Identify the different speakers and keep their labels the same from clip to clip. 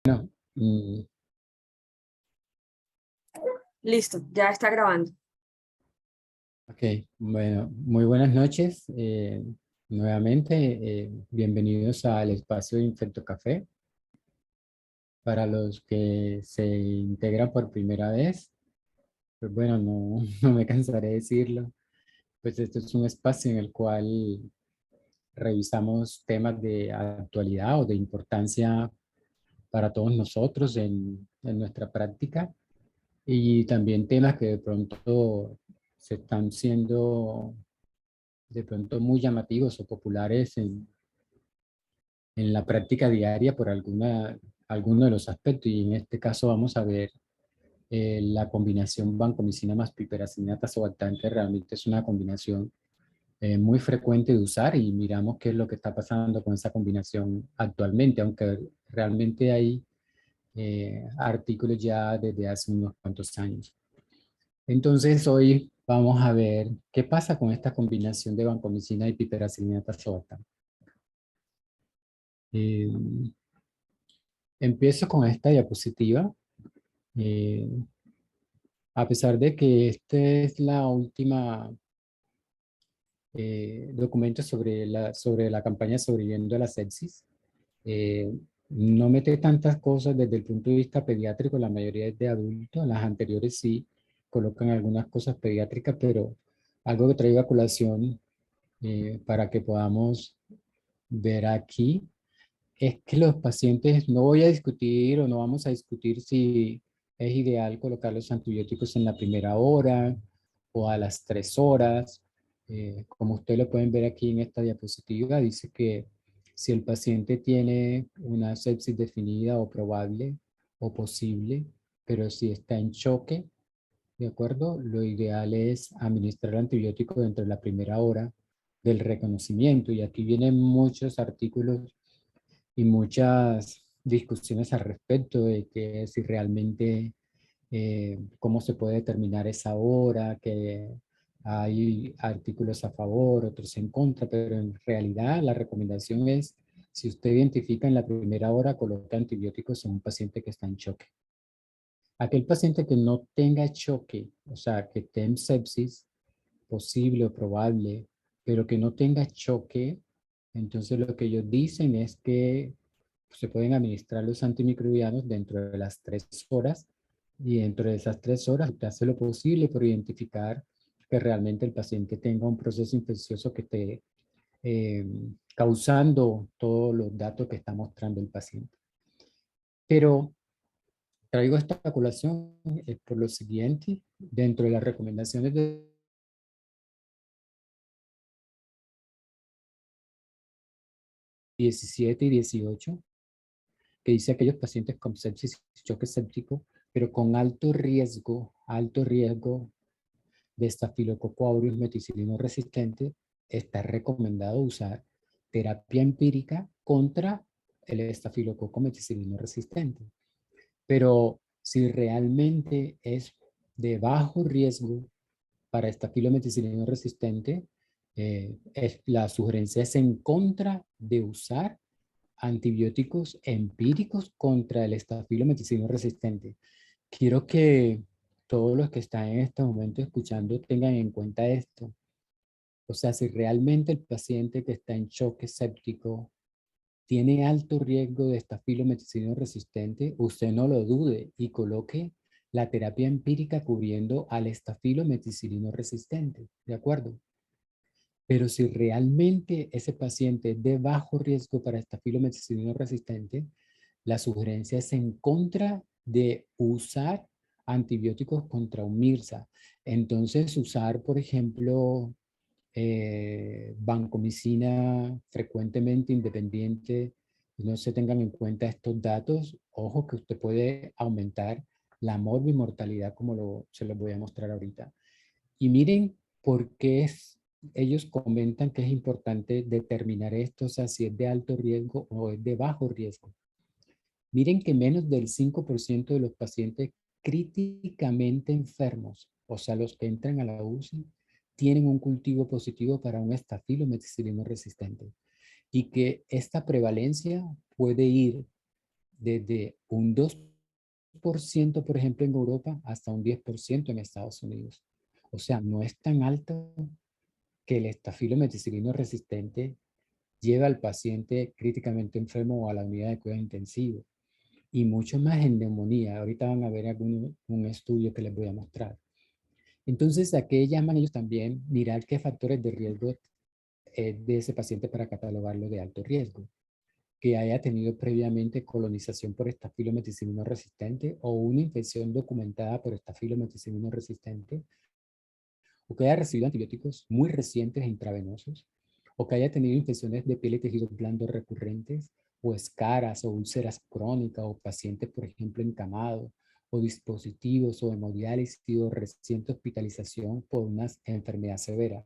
Speaker 1: Bueno, mm,
Speaker 2: Listo, ya está grabando.
Speaker 1: ok, bueno, muy buenas noches. Nuevamente, bienvenidos al espacio de Infecto Café. Para los que se integran por primera vez, pues bueno, no, no me cansaré de decirlo, pues esto es un espacio en el cual revisamos temas de actualidad o de importancia para todos nosotros en nuestra práctica y también temas que de pronto se están siendo de pronto muy llamativos o populares en la práctica diaria por alguno de los aspectos. Y en este caso vamos a ver la combinación vancomicina más piperacina tazobactam, que realmente es una combinación muy frecuente de usar y miramos qué es lo que está pasando con esa combinación actualmente, aunque realmente hay artículos ya desde hace unos cuantos años. Entonces hoy vamos a ver qué pasa con esta combinación de vancomicina y piperacillina tazobactam. Eh, Empiezo con esta diapositiva. Eh, a pesar de que esta es la última documento sobre la campaña Sobreviviendo a la Sepsis, eh, no mete tantas cosas desde el punto de vista pediátrico, la mayoría es de adultos, las anteriores sí colocan algunas cosas pediátricas, pero algo que traigo a colación para que podamos ver aquí es que los pacientes, no voy a discutir o no vamos a discutir si es ideal colocar los antibióticos en la primera hora o a las 3 horas. Como ustedes lo pueden ver aquí en esta diapositiva, dice que si el paciente tiene una sepsis definida o probable o posible, pero si está en choque, ¿de acuerdo? Lo ideal es administrar antibiótico dentro de la primera hora del reconocimiento. Y aquí vienen muchos artículos y muchas discusiones al respecto de que si realmente, cómo se puede determinar esa hora, que hay artículos a favor, otros en contra, pero en realidad la recomendación es, si usted identifica en la primera hora, coloque antibióticos en un paciente que está en choque. Aquel paciente que no tenga choque, o sea, que tenga sepsis posible o probable, pero que no tenga choque, entonces lo que ellos dicen es que se pueden administrar los antimicrobianos dentro de las 3 horas y dentro de esas 3 horas usted hace lo posible por identificar que realmente el paciente tenga un proceso infeccioso que esté eh, causando todos los datos que está mostrando el paciente. Pero traigo esta colación por lo siguiente, dentro de las recomendaciones de 17 y 18, que dice aquellos pacientes con sepsis y choque séptico, pero con alto riesgo de estafilococo aureus meticilino resistente, está recomendado usar terapia empírica contra el estafilococo meticilino resistente. Pero si realmente es de bajo riesgo para estafilometicilino resistente, la sugerencia es en contra de usar antibióticos empíricos contra el estafilometicilino resistente. Quiero que todos los que están en este momento escuchando tengan en cuenta esto. O sea, si realmente el paciente que está en choque séptico tiene alto riesgo de estafilometicilino resistente, usted no lo dude y coloque la terapia empírica cubriendo al estafilometicilino resistente. ¿De acuerdo? Pero si realmente ese paciente es de bajo riesgo para estafilometicilino resistente, la sugerencia es en contra de usar antibióticos contra un MIRSA. Entonces, usar, por ejemplo, vancomicina frecuentemente independiente, no se tengan en cuenta estos datos, ojo que usted puede aumentar la morbimortalidad como se los voy a mostrar ahorita. Y miren por qué ellos comentan que es importante determinar esto, o sea, si es de alto riesgo o es de bajo riesgo. Miren que menos del 5% de los pacientes críticamente enfermos, o sea, los que entran a la UCI, tienen un cultivo positivo para un estafilometicilino resistente y que esta prevalencia puede ir desde un 2%, por ejemplo, en Europa, hasta un 10% en Estados Unidos. O sea, no es tan alto que el estafilometicilino resistente lleva al paciente críticamente enfermo o a la unidad de cuidado intensivo. Y mucho más en neumonía. Ahorita van a ver un estudio que les voy a mostrar. Entonces, ¿a qué llaman ellos también? Mirar qué factores de riesgo de ese paciente para catalogarlo de alto riesgo. Que haya tenido previamente colonización por estafilometicilino resistente o una infección documentada por estafilometicilino resistente, o que haya recibido antibióticos muy recientes e intravenosos, o que haya tenido infecciones de piel y tejidos blandos recurrentes, o escaras o úlceras crónicas, o pacientes, por ejemplo, encamados, o dispositivos o hemodiálisis o reciente hospitalización por una enfermedad severa.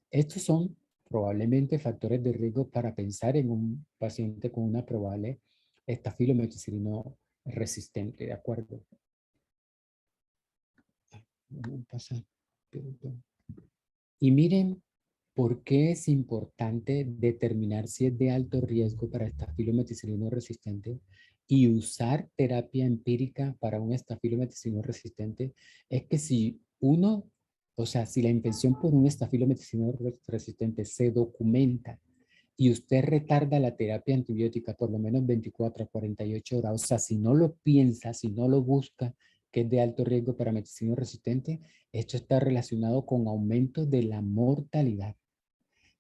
Speaker 1: Estos son probablemente factores de riesgo para pensar en un paciente con una probable estafilometicilino resistente, ¿de acuerdo? Y miren por qué es importante determinar si es de alto riesgo para estafilometicilino resistente y usar terapia empírica para un estafilometicilino resistente. Es que si uno, o sea, si la infección por un estafilometicilino resistente se documenta y usted retarda la terapia antibiótica por lo menos 24 a 48 horas, o sea, si no lo piensa, si no lo busca, que es de alto riesgo para meticilino resistente, esto está relacionado con aumento de la mortalidad.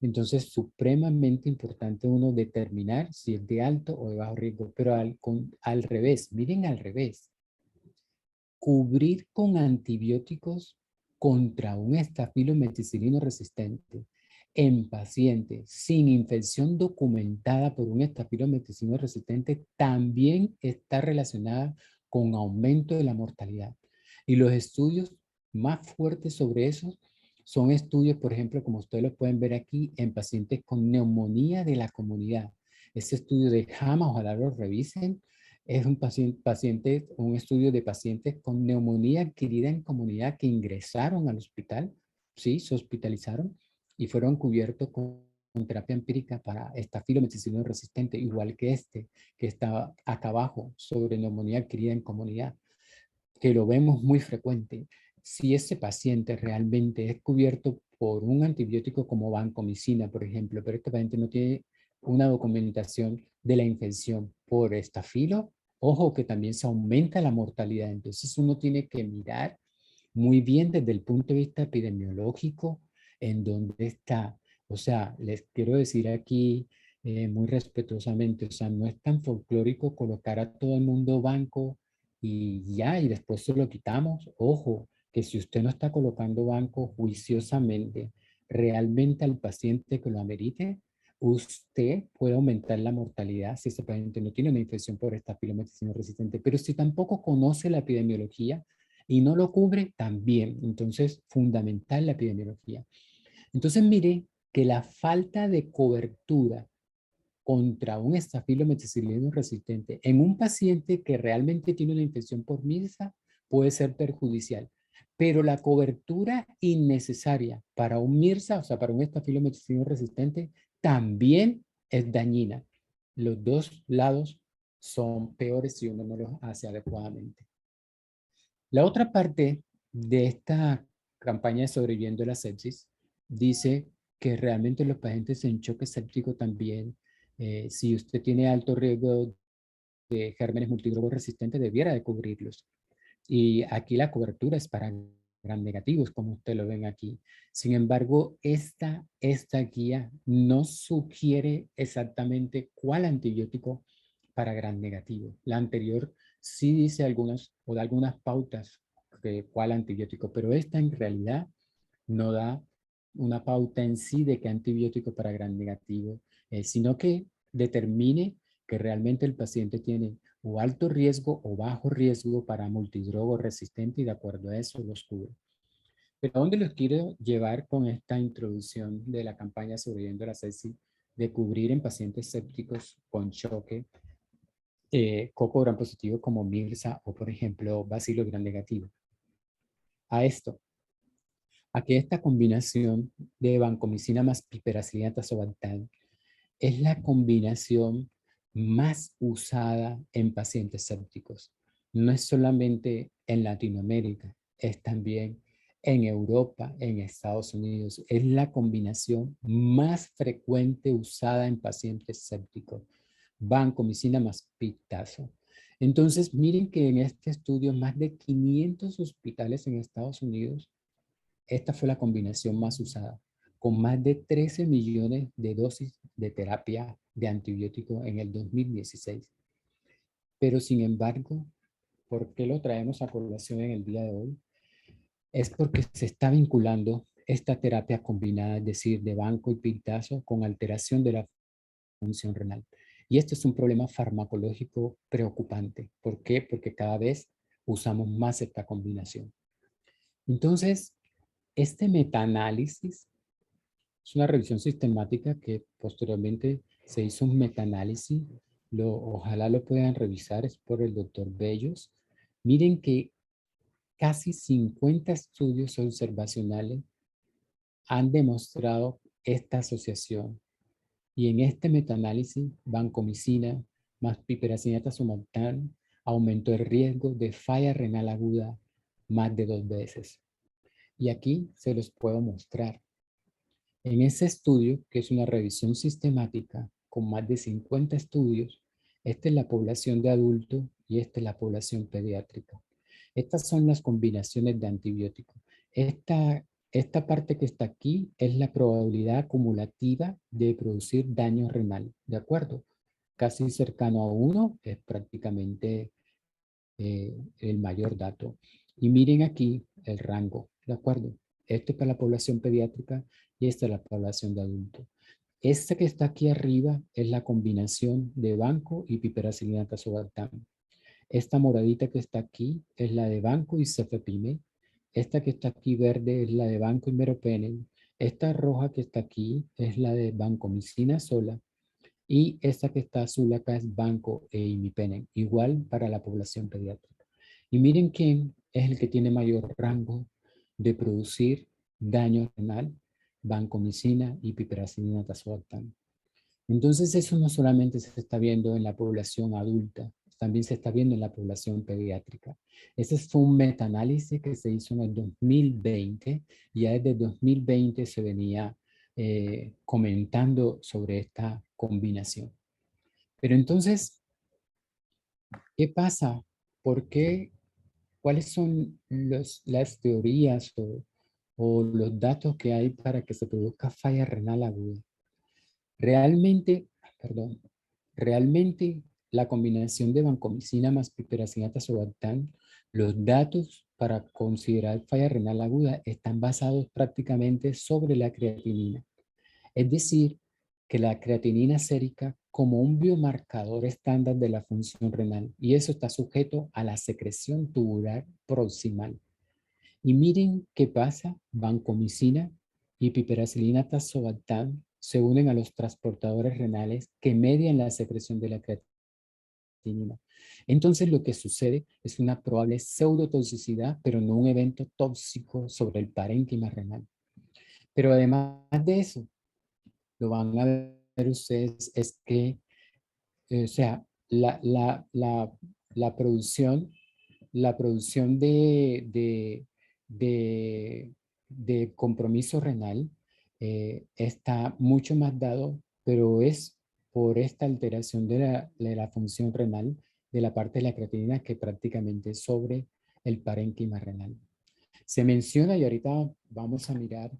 Speaker 1: Entonces, supremamente importante uno determinar si es de alto o de bajo riesgo, pero al revés, miren al revés. Cubrir con antibióticos contra un estafilometicilino resistente en pacientes sin infección documentada por un estafilometicilino resistente también está relacionada con aumento de la mortalidad. Y los estudios más fuertes sobre eso son estudios, por ejemplo, como ustedes lo pueden ver aquí, en pacientes con neumonía de la comunidad. Ese estudio de JAMA, ojalá lo revisen, es un estudio de pacientes con neumonía adquirida en comunidad que ingresaron al hospital, sí, se hospitalizaron y fueron cubiertos con terapia empírica para estafilometicilino resistente, igual que este, que está acá abajo, sobre neumonía adquirida en comunidad, que lo vemos muy frecuente. Si ese paciente realmente es cubierto por un antibiótico como vancomicina, por ejemplo, pero este paciente no tiene una documentación de la infección por estafilo, ojo que también se aumenta la mortalidad. Entonces uno tiene que mirar muy bien desde el punto de vista epidemiológico en dónde está. O sea, les quiero decir aquí muy respetuosamente, o sea, no es tan folclórico colocar a todo el mundo banco y ya, y después se lo quitamos. Ojo, que si usted no está colocando banco juiciosamente realmente al paciente que lo amerite, usted puede aumentar la mortalidad si ese paciente no tiene una infección por estafilometicina resistente. Pero si tampoco conoce la epidemiología y no lo cubre, también. Entonces, fundamental la epidemiología. Entonces, mire que la falta de cobertura contra un estafilometicilino resistente en un paciente que realmente tiene una infección por MIRSA puede ser perjudicial. Pero la cobertura innecesaria para un MIRSA, o sea, para un estafilometicilino resistente, también es dañina. Los dos lados son peores si uno no los hace adecuadamente. La otra parte de esta campaña de sobreviviendo a la sepsis dice que realmente los pacientes en choque séptico también, si usted tiene alto riesgo de gérmenes multidrogos resistentes, debiera de cubrirlos. Y aquí la cobertura es para gram negativos, como ustedes lo ven aquí. Sin embargo, esta guía no sugiere exactamente cuál antibiótico para gram negativo. La anterior sí dice algunas o da algunas pautas de cuál antibiótico, pero esta en realidad no da una pauta en sí de qué antibiótico para gram negativo, sino que determine que realmente el paciente tiene o alto riesgo o bajo riesgo para multidrogo resistente y de acuerdo a eso los cubre. Pero ¿a dónde los quiero llevar con esta introducción de la campaña Sobreviviendo a la sepsis de cubrir en pacientes sépticos con choque coco gram positivo como MIRSA o por ejemplo bacilo gram negativo? A esto, a que esta combinación de vancomicina más piperacilina tazobactam es la combinación más usada en pacientes sépticos. No es solamente en Latinoamérica, es también en Europa, en Estados Unidos. Es la combinación más frecuente usada en pacientes sépticos. Vancomicina más pictazo. Entonces, miren que en este estudio, más de 500 hospitales en Estados Unidos, esta fue la combinación más usada, con más de 13 millones de dosis de terapia de antibiótico en el 2016. Pero sin embargo, ¿por qué lo traemos a colación en el día de hoy? Es porque se está vinculando esta terapia combinada, es decir, de banco y pictazo, con alteración de la función renal. Y esto es un problema farmacológico preocupante. ¿Por qué? Porque cada vez usamos más esta combinación. Entonces, este metaanálisis es una revisión sistemática que posteriormente se hizo un metaanálisis. Ojalá lo puedan revisar, es por el doctor Bellos. Miren que casi 50 estudios observacionales han demostrado esta asociación. Y en este metaanálisis, vancomicina más piperacillina tazobactam aumentó el riesgo de falla renal aguda más de 2 veces. Y aquí se los puedo mostrar. En ese estudio, que es una revisión sistemática con más de 50 estudios, esta es la población de adultos y esta es la población pediátrica. Estas son las combinaciones de antibióticos. Esta parte que está aquí es la probabilidad acumulativa de producir daño renal, ¿de acuerdo? Casi cercano a 1 es prácticamente el mayor dato. Y miren aquí el rango, ¿de acuerdo? Este es para la población pediátrica y esta es la población de adultos. Este que está aquí arriba es la combinación de banco y piperacillina tazobactam. Esta moradita que está aquí es la de banco y cefepime. Esta que está aquí verde es la de banco y meropenem. Esta roja que está aquí es la de vancomicina sola. Y esta que está azul acá es banco e imipenem, igual para la población pediátrica. Y miren quién es el que tiene mayor rango de producir daño renal, vancomicina y piperacillina tazobactam. Entonces eso no solamente se está viendo en la población adulta, también se está viendo en la población pediátrica. Ese fue un metaanálisis que se hizo en el 2020 y ya desde 2020 se venía comentando sobre esta combinación. Pero entonces, ¿qué pasa? ¿Por qué? ¿Cuáles son las teorías o los datos que hay para que se produzca falla renal aguda? Realmente, perdón, realmente la combinación de vancomicina más piperacillina tazobactam, los datos para considerar falla renal aguda están basados prácticamente sobre la creatinina. Es decir, que la creatinina sérica como un biomarcador estándar de la función renal y eso está sujeto a la secreción tubular proximal. Y miren qué pasa, vancomicina y piperacillina tazobactam se unen a los transportadores renales que median la secreción de la creatinina. Entonces lo que sucede es una probable pseudotoxicidad, pero no un evento tóxico sobre el parénquima renal. Pero además de eso, lo van a ver ustedes, es que, o sea, la producción, la producción de, de compromiso renal está mucho más dado, pero es por esta alteración de la función renal de la parte de la creatinina que prácticamente sobre el parénquima renal. Se menciona, y ahorita vamos a mirar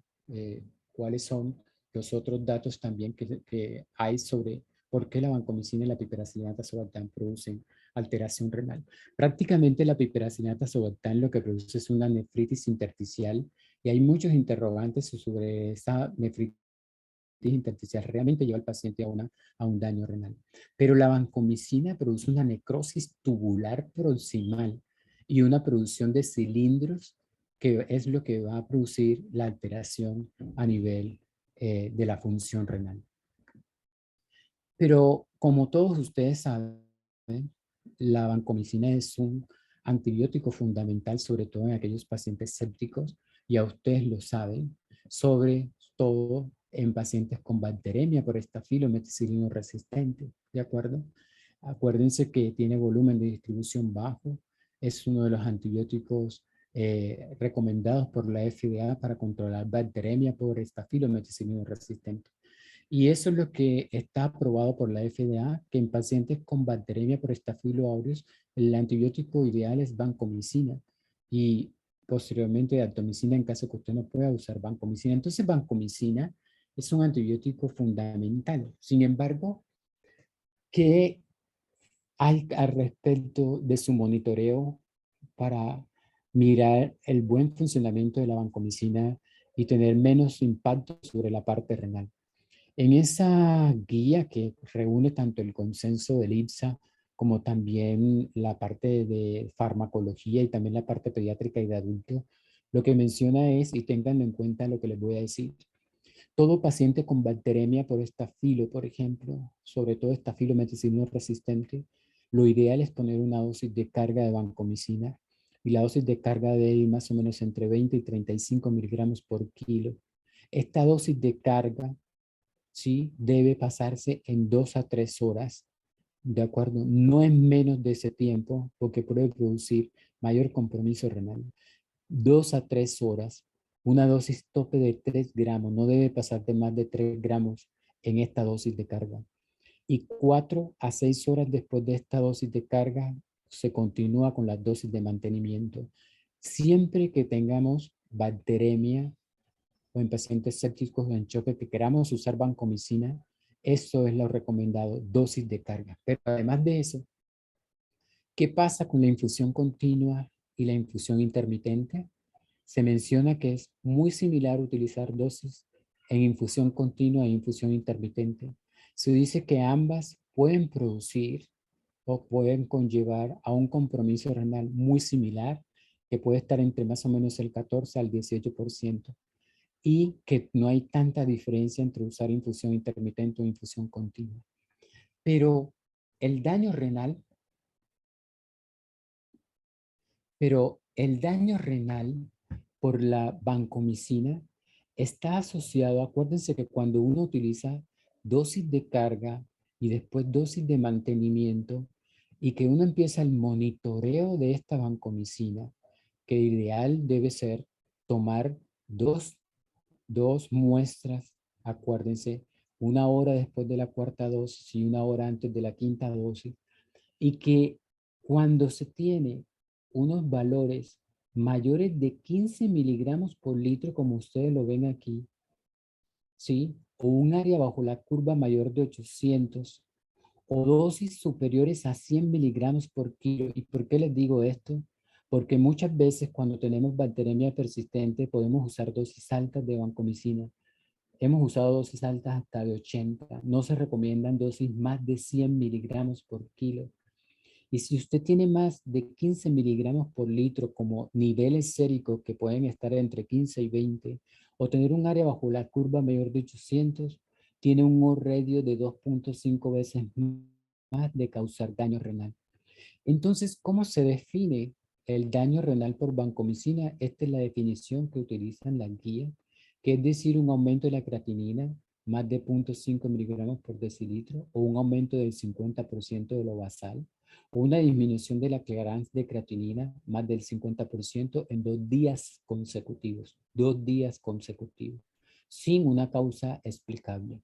Speaker 1: cuáles son los otros datos también que hay sobre por qué la vancomicina y la piperacillina tazobactam producen alteración renal. Prácticamente la piperacillina tazobactam lo que produce es una nefritis intersticial y hay muchos interrogantes sobre esa nefritis intersticial. Realmente lleva al paciente a un daño renal. Pero la vancomicina produce una necrosis tubular proximal y una producción de cilindros que es lo que va a producir la alteración a nivel de la función renal. Pero como todos ustedes saben, la vancomicina es un antibiótico fundamental, sobre todo en aquellos pacientes sépticos, y a ustedes lo saben, sobre todo en pacientes con bacteremia por estafilo meticilino resistente, ¿de acuerdo? Acuérdense que tiene volumen de distribución bajo, es uno de los antibióticos recomendados por la FDA para controlar bacteremia por estafilo meticilino resistente. Y eso es lo que está aprobado por la FDA, que en pacientes con bacteremia por Staphylo aureus, el antibiótico ideal es vancomicina y posteriormente atomicina en caso que usted no pueda usar vancomicina. Entonces, vancomicina es un antibiótico fundamental. Sin embargo, ¿qué hay al respecto de su monitoreo para mirar el buen funcionamiento de la vancomicina y tener menos impacto sobre la parte renal? En esa guía que reúne tanto el consenso del IPSA como también la parte de farmacología y también la parte pediátrica y de adulto, lo que menciona es, y tengan en cuenta lo que les voy a decir, todo paciente con bacteremia por estafilo, por ejemplo, sobre todo estafilo meticilino resistente, lo ideal es poner una dosis de carga de vancomicina y la dosis de carga debe ir más o menos entre 20 y 35 miligramos por kilo. Esta dosis de carga, ¿sí?, debe pasarse en 2 a 3 horas, ¿de acuerdo? No es menos de ese tiempo porque puede producir mayor compromiso renal. 2 a 3 horas, una dosis tope de 3 gramos, no debe pasar de más de 3 gramos en esta dosis de carga. Y 4 a 6 horas después de esta dosis de carga, se continúa con la dosis de mantenimiento. Siempre que tengamos bacteremia o en pacientes sépticos o en choque que queramos usar vancomicina, eso es lo recomendado, dosis de carga. Pero además de eso, ¿qué pasa con la infusión continua y la infusión intermitente? Se menciona que es muy similar utilizar dosis en infusión continua e infusión intermitente. Se dice que ambas pueden producir o pueden conllevar a un compromiso renal muy similar, que puede estar entre más o menos el 14 al 18%, y que no hay tanta diferencia entre usar infusión intermitente o infusión continua. Pero el daño renal, por la vancomicina está asociado, acuérdense que cuando uno utiliza dosis de carga y después dosis de mantenimiento y que uno empieza el monitoreo de esta vancomicina, que ideal debe ser tomar dos muestras, acuérdense, una hora después de la cuarta dosis y una hora antes de la quinta dosis, y que cuando se tiene unos valores mayores de 15 miligramos por litro, como ustedes lo ven aquí, ¿sí? O un área bajo la curva mayor de 800, o dosis superiores a 100 miligramos por kilo. ¿Y por qué les digo esto? Porque muchas veces cuando tenemos bacteremia persistente podemos usar dosis altas de vancomicina. Hemos usado dosis altas hasta de 80. No se recomiendan dosis más de 100 miligramos por kilo. Y si usted tiene más de 15 miligramos por litro como niveles séricos que pueden estar entre 15 y 20, o tener un área bajo la curva mayor de 800, tiene un O-radio de 2.5 veces más de causar daño renal. Entonces, ¿cómo se define el daño renal por vancomicina? Esta es la definición que utilizan las guías, que es decir, un aumento de la creatinina más de 0.5 miligramos por decilitro, o un aumento del 50% de lo basal, o una disminución de la clearance de creatinina más del 50% en 2 días consecutivos, 2 días consecutivos, sin una causa explicable.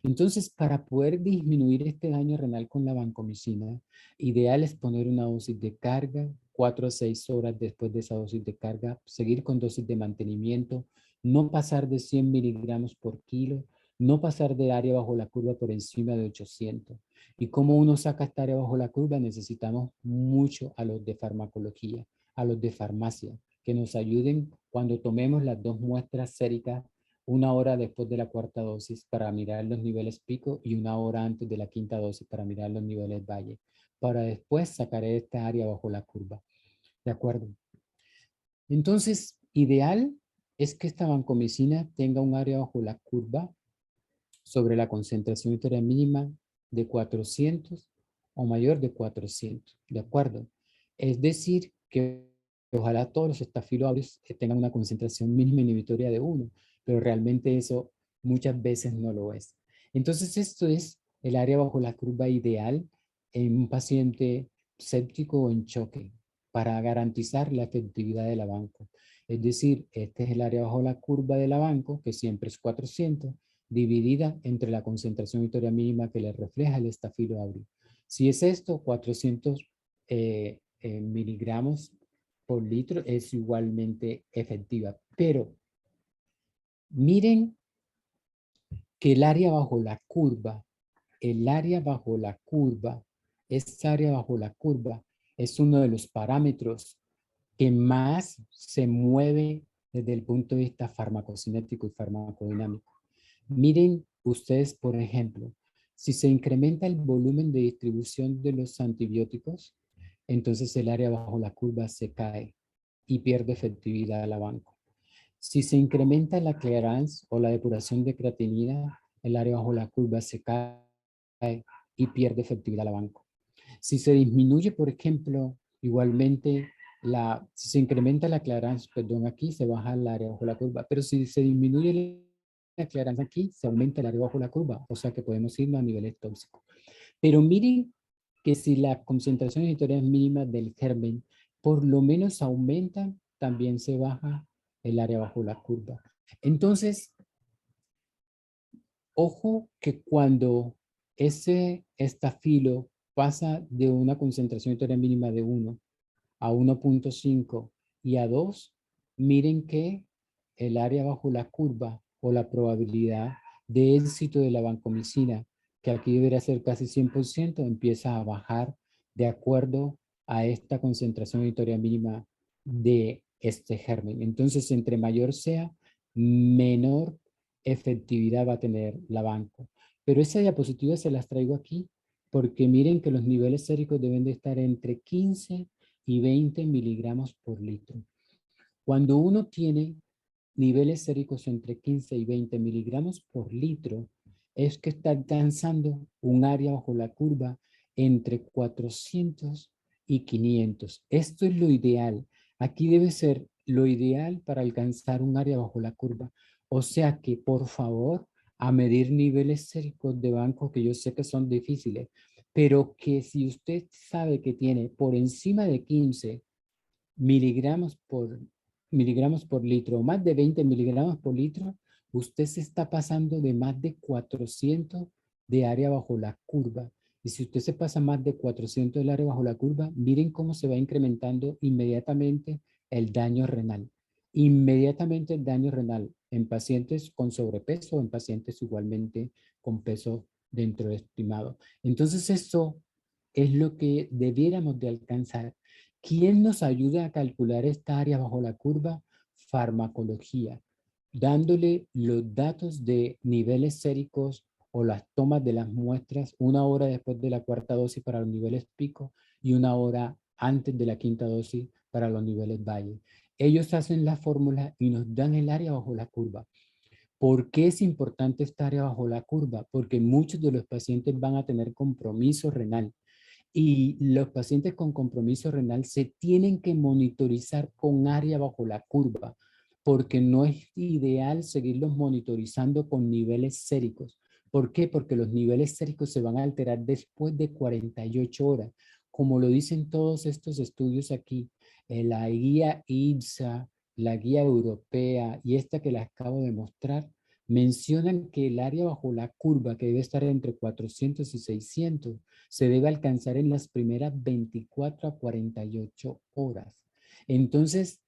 Speaker 1: Entonces, para poder disminuir este daño renal con la vancomicina, ideal es poner una dosis de carga, 4 a 6 horas después de esa dosis de carga, seguir con dosis de mantenimiento, no pasar de 100 miligramos por kilo, no pasar de área bajo la curva por encima de 800. ¿Y cómo uno saca esta área bajo la curva? Necesitamos mucho a los de farmacología, a los de farmacia, que nos ayuden cuando tomemos las 2 muestras séricas una hora después de la cuarta dosis para mirar los niveles pico y una hora antes de la quinta dosis para mirar los niveles valle, para después sacar esta área bajo la curva. ¿De acuerdo? Entonces, ideal es que esta vancomicina tenga un área bajo la curva sobre la concentración unitaria mínima de 400 o mayor de 400. ¿De acuerdo? Es decir, que ojalá todos los estafiloaureus tengan una concentración mínima inhibitoria de 1, pero realmente eso muchas veces no lo es. Entonces, esto es el área bajo la curva ideal en un paciente séptico o en choque para garantizar la efectividad de la banco. Es decir, este es el área bajo la curva de la banco, que siempre es 400, dividida entre la concentración victoria mínima que le refleja el estafilo áureo. Si es esto, 400 miligramos por litro es igualmente efectiva. Pero miren que el área bajo la curva, el área bajo la curva, esta área bajo la curva es uno de los parámetros que más se mueve desde el punto de vista farmacocinético y farmacodinámico. Miren ustedes, por ejemplo, si se incrementa el volumen de distribución de los antibióticos, entonces el área bajo la curva se cae y pierde efectividad a la banco. Si se incrementa la clearance o la depuración de creatinina, el área bajo la curva se cae y pierde efectividad a la banco. Si se disminuye, por ejemplo, igualmente, si se incrementa la clearance, perdón, aquí se baja el área bajo la curva, pero si se disminuye la clearance aquí, se aumenta el área bajo la curva, o sea que podemos irnos a niveles tóxicos. Pero miren que si la concentración editorial mínima del germen por lo menos aumenta, también se baja el área bajo la curva. Entonces, ojo que cuando ese estafilo pasa de una concentración editorial mínima de 1 a 1.5 y a 2, miren que el área bajo la curva o la probabilidad de éxito de la vancomicina, que aquí debería ser casi 100%, empieza a bajar de acuerdo a esta concentración editorial mínima de este germen. Entonces, entre mayor sea, menor efectividad va a tener la banco. Pero esa diapositiva se las traigo aquí porque miren que los niveles séricos deben de estar entre 15 y 20 miligramos por litro. Cuando uno tiene niveles séricos entre 15 y 20 miligramos por litro, es que está alcanzando un área bajo la curva entre 400 y 500. Esto es lo ideal. Aquí debe ser lo ideal para alcanzar un área bajo la curva. O sea que, por favor, a medir niveles séricos de banco, que yo sé que son difíciles, pero que si usted sabe que tiene por encima de 15 miligramos por litro o más de 20 miligramos por litro, usted se está pasando de más de 400 de área bajo la curva. Y si usted se pasa más de 400 del área bajo la curva, miren cómo se va incrementando inmediatamente el daño renal. Inmediatamente el daño renal en pacientes con sobrepeso o en pacientes igualmente con peso dentro de estimado. Entonces esto es lo que debiéramos de alcanzar. ¿Quién nos ayuda a calcular esta área bajo la curva? Farmacología, dándole los datos de niveles séricos o las tomas de las muestras 1 hora después de la cuarta dosis para los niveles pico y 1 hora antes de la quinta dosis para los niveles valle. Ellos hacen la fórmula y nos dan el área bajo la curva. ¿Por qué es importante esta área bajo la curva? Porque muchos de los pacientes van a tener compromiso renal y los pacientes con compromiso renal se tienen que monitorizar con área bajo la curva, porque no es ideal seguirlos monitorizando con niveles séricos. ¿Por qué? Porque los niveles séricos se van a alterar después de 48 horas. Como lo dicen todos estos estudios aquí, la guía IBSA, la guía europea y esta que les acabo de mostrar, mencionan que el área bajo la curva, que debe estar entre 400 y 600, se debe alcanzar en las primeras 24 a 48 horas. Entonces,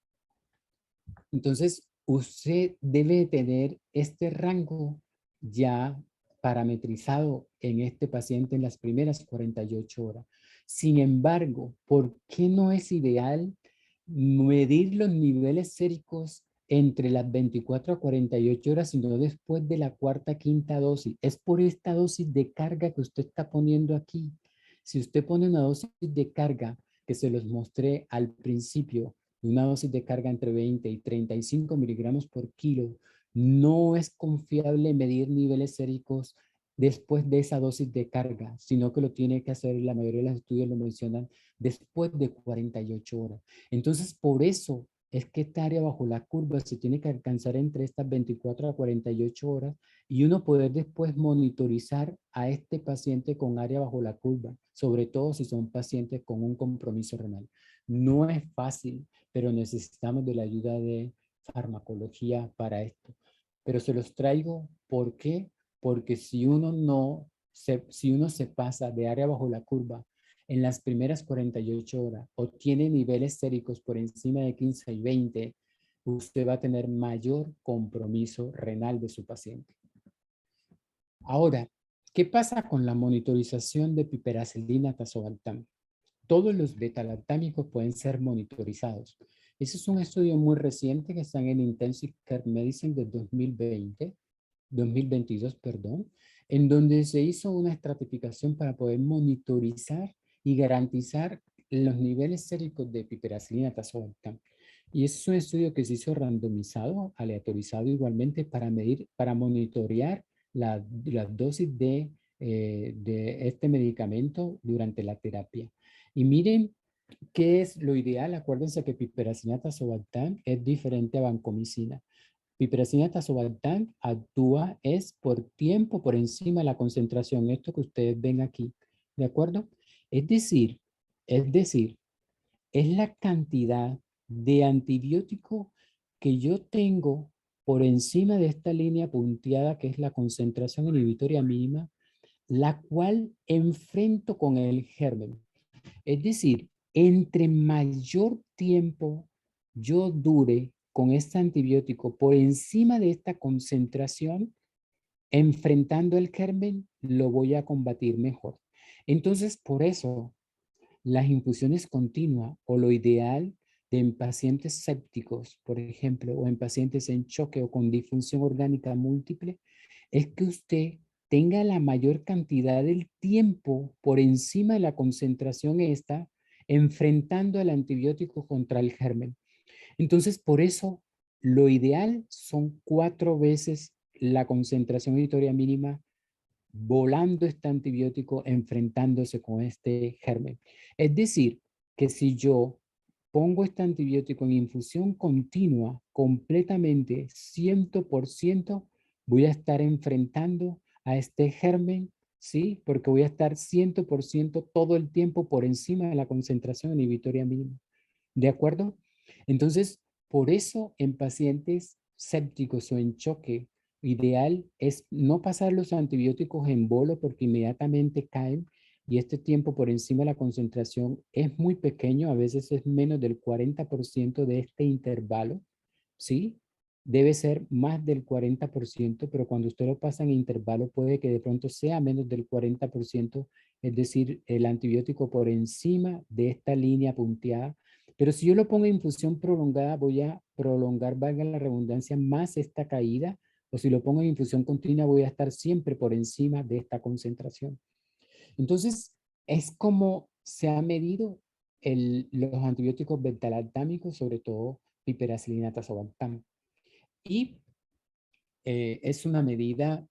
Speaker 1: usted debe tener este rango ya parametrizado en este paciente en las primeras 48 horas. Sin embargo, ¿por qué no es ideal medir los niveles séricos entre las 24 a 48 horas, sino después de la cuarta, quinta dosis? Es por esta dosis de carga que usted está poniendo aquí. Si usted pone una dosis de carga que se los mostré al principio, una dosis de carga entre 20 y 35 miligramos por kilo, no es confiable medir niveles séricos después de esa dosis de carga, sino que lo tiene que hacer, la mayoría de los estudios lo mencionan, después de 48 horas. Entonces, por eso es que esta área bajo la curva se tiene que alcanzar entre estas 24 a 48 horas y uno poder después monitorizar a este paciente con área bajo la curva, sobre todo si son pacientes con un compromiso renal. No es fácil, pero necesitamos de la ayuda de farmacología para esto. Pero se los traigo, ¿por qué? Porque si uno se pasa de área bajo la curva en las primeras 48 horas o tiene niveles séricos por encima de 15 y 20, usted va a tener mayor compromiso renal de su paciente. Ahora, ¿qué pasa con la monitorización de piperacilina tazobactam? Todos los beta-lactámicos pueden ser monitorizados. Ese es un estudio muy reciente que está en Intensive Care Medicine de 2022, perdón, en donde se hizo una estratificación para poder monitorizar y garantizar los niveles séricos de piperacilina tazobactam. Y ese es un estudio que se hizo randomizado, aleatorizado igualmente para medir, para monitorear las dosis de este medicamento durante la terapia. Y miren qué es lo ideal. Acuérdense que piperacilina tazobactam es diferente a vancomicina. Piperacilina tazobactam actúa es por tiempo por encima de la concentración, esto que ustedes ven aquí, ¿de acuerdo? Es decir, es decir, es la cantidad de antibiótico que yo tengo por encima de esta línea punteada que es la concentración inhibitoria mínima, la cual enfrento con el germen. Es decir, entre mayor tiempo yo dure con este antibiótico por encima de esta concentración, enfrentando el germen, lo voy a combatir mejor. Entonces, por eso, las infusiones continuas o lo ideal de en pacientes sépticos, por ejemplo, o en pacientes en choque o con disfunción orgánica múltiple, es que usted tenga la mayor cantidad del tiempo por encima de la concentración esta, enfrentando el antibiótico contra el germen. Entonces, por eso, lo ideal son 4 veces la concentración editoria mínima volando este antibiótico, enfrentándose con este germen. Es decir, que si yo pongo este antibiótico en infusión continua, completamente, 100%, voy a estar enfrentando a este germen, ¿sí? Porque voy a estar 100% todo el tiempo por encima de la concentración inhibitoria mínima. ¿De acuerdo? Entonces, por eso en pacientes sépticos o en choque, ideal es no pasar los antibióticos en bolo porque inmediatamente caen y este tiempo por encima de la concentración es muy pequeño, a veces es menos del 40% de este intervalo, ¿sí? Debe ser más del 40%, pero cuando usted lo pasa en intervalo puede que de pronto sea menos del 40%, es decir, el antibiótico por encima de esta línea punteada. Pero si yo lo pongo en infusión prolongada, voy a prolongar, valga la redundancia, más esta caída, o si lo pongo en infusión continua, voy a estar siempre por encima de esta concentración. Entonces, es como se ha medido los antibióticos beta-lactámicos, sobre todo piperacilina tazobactam. Y es una medida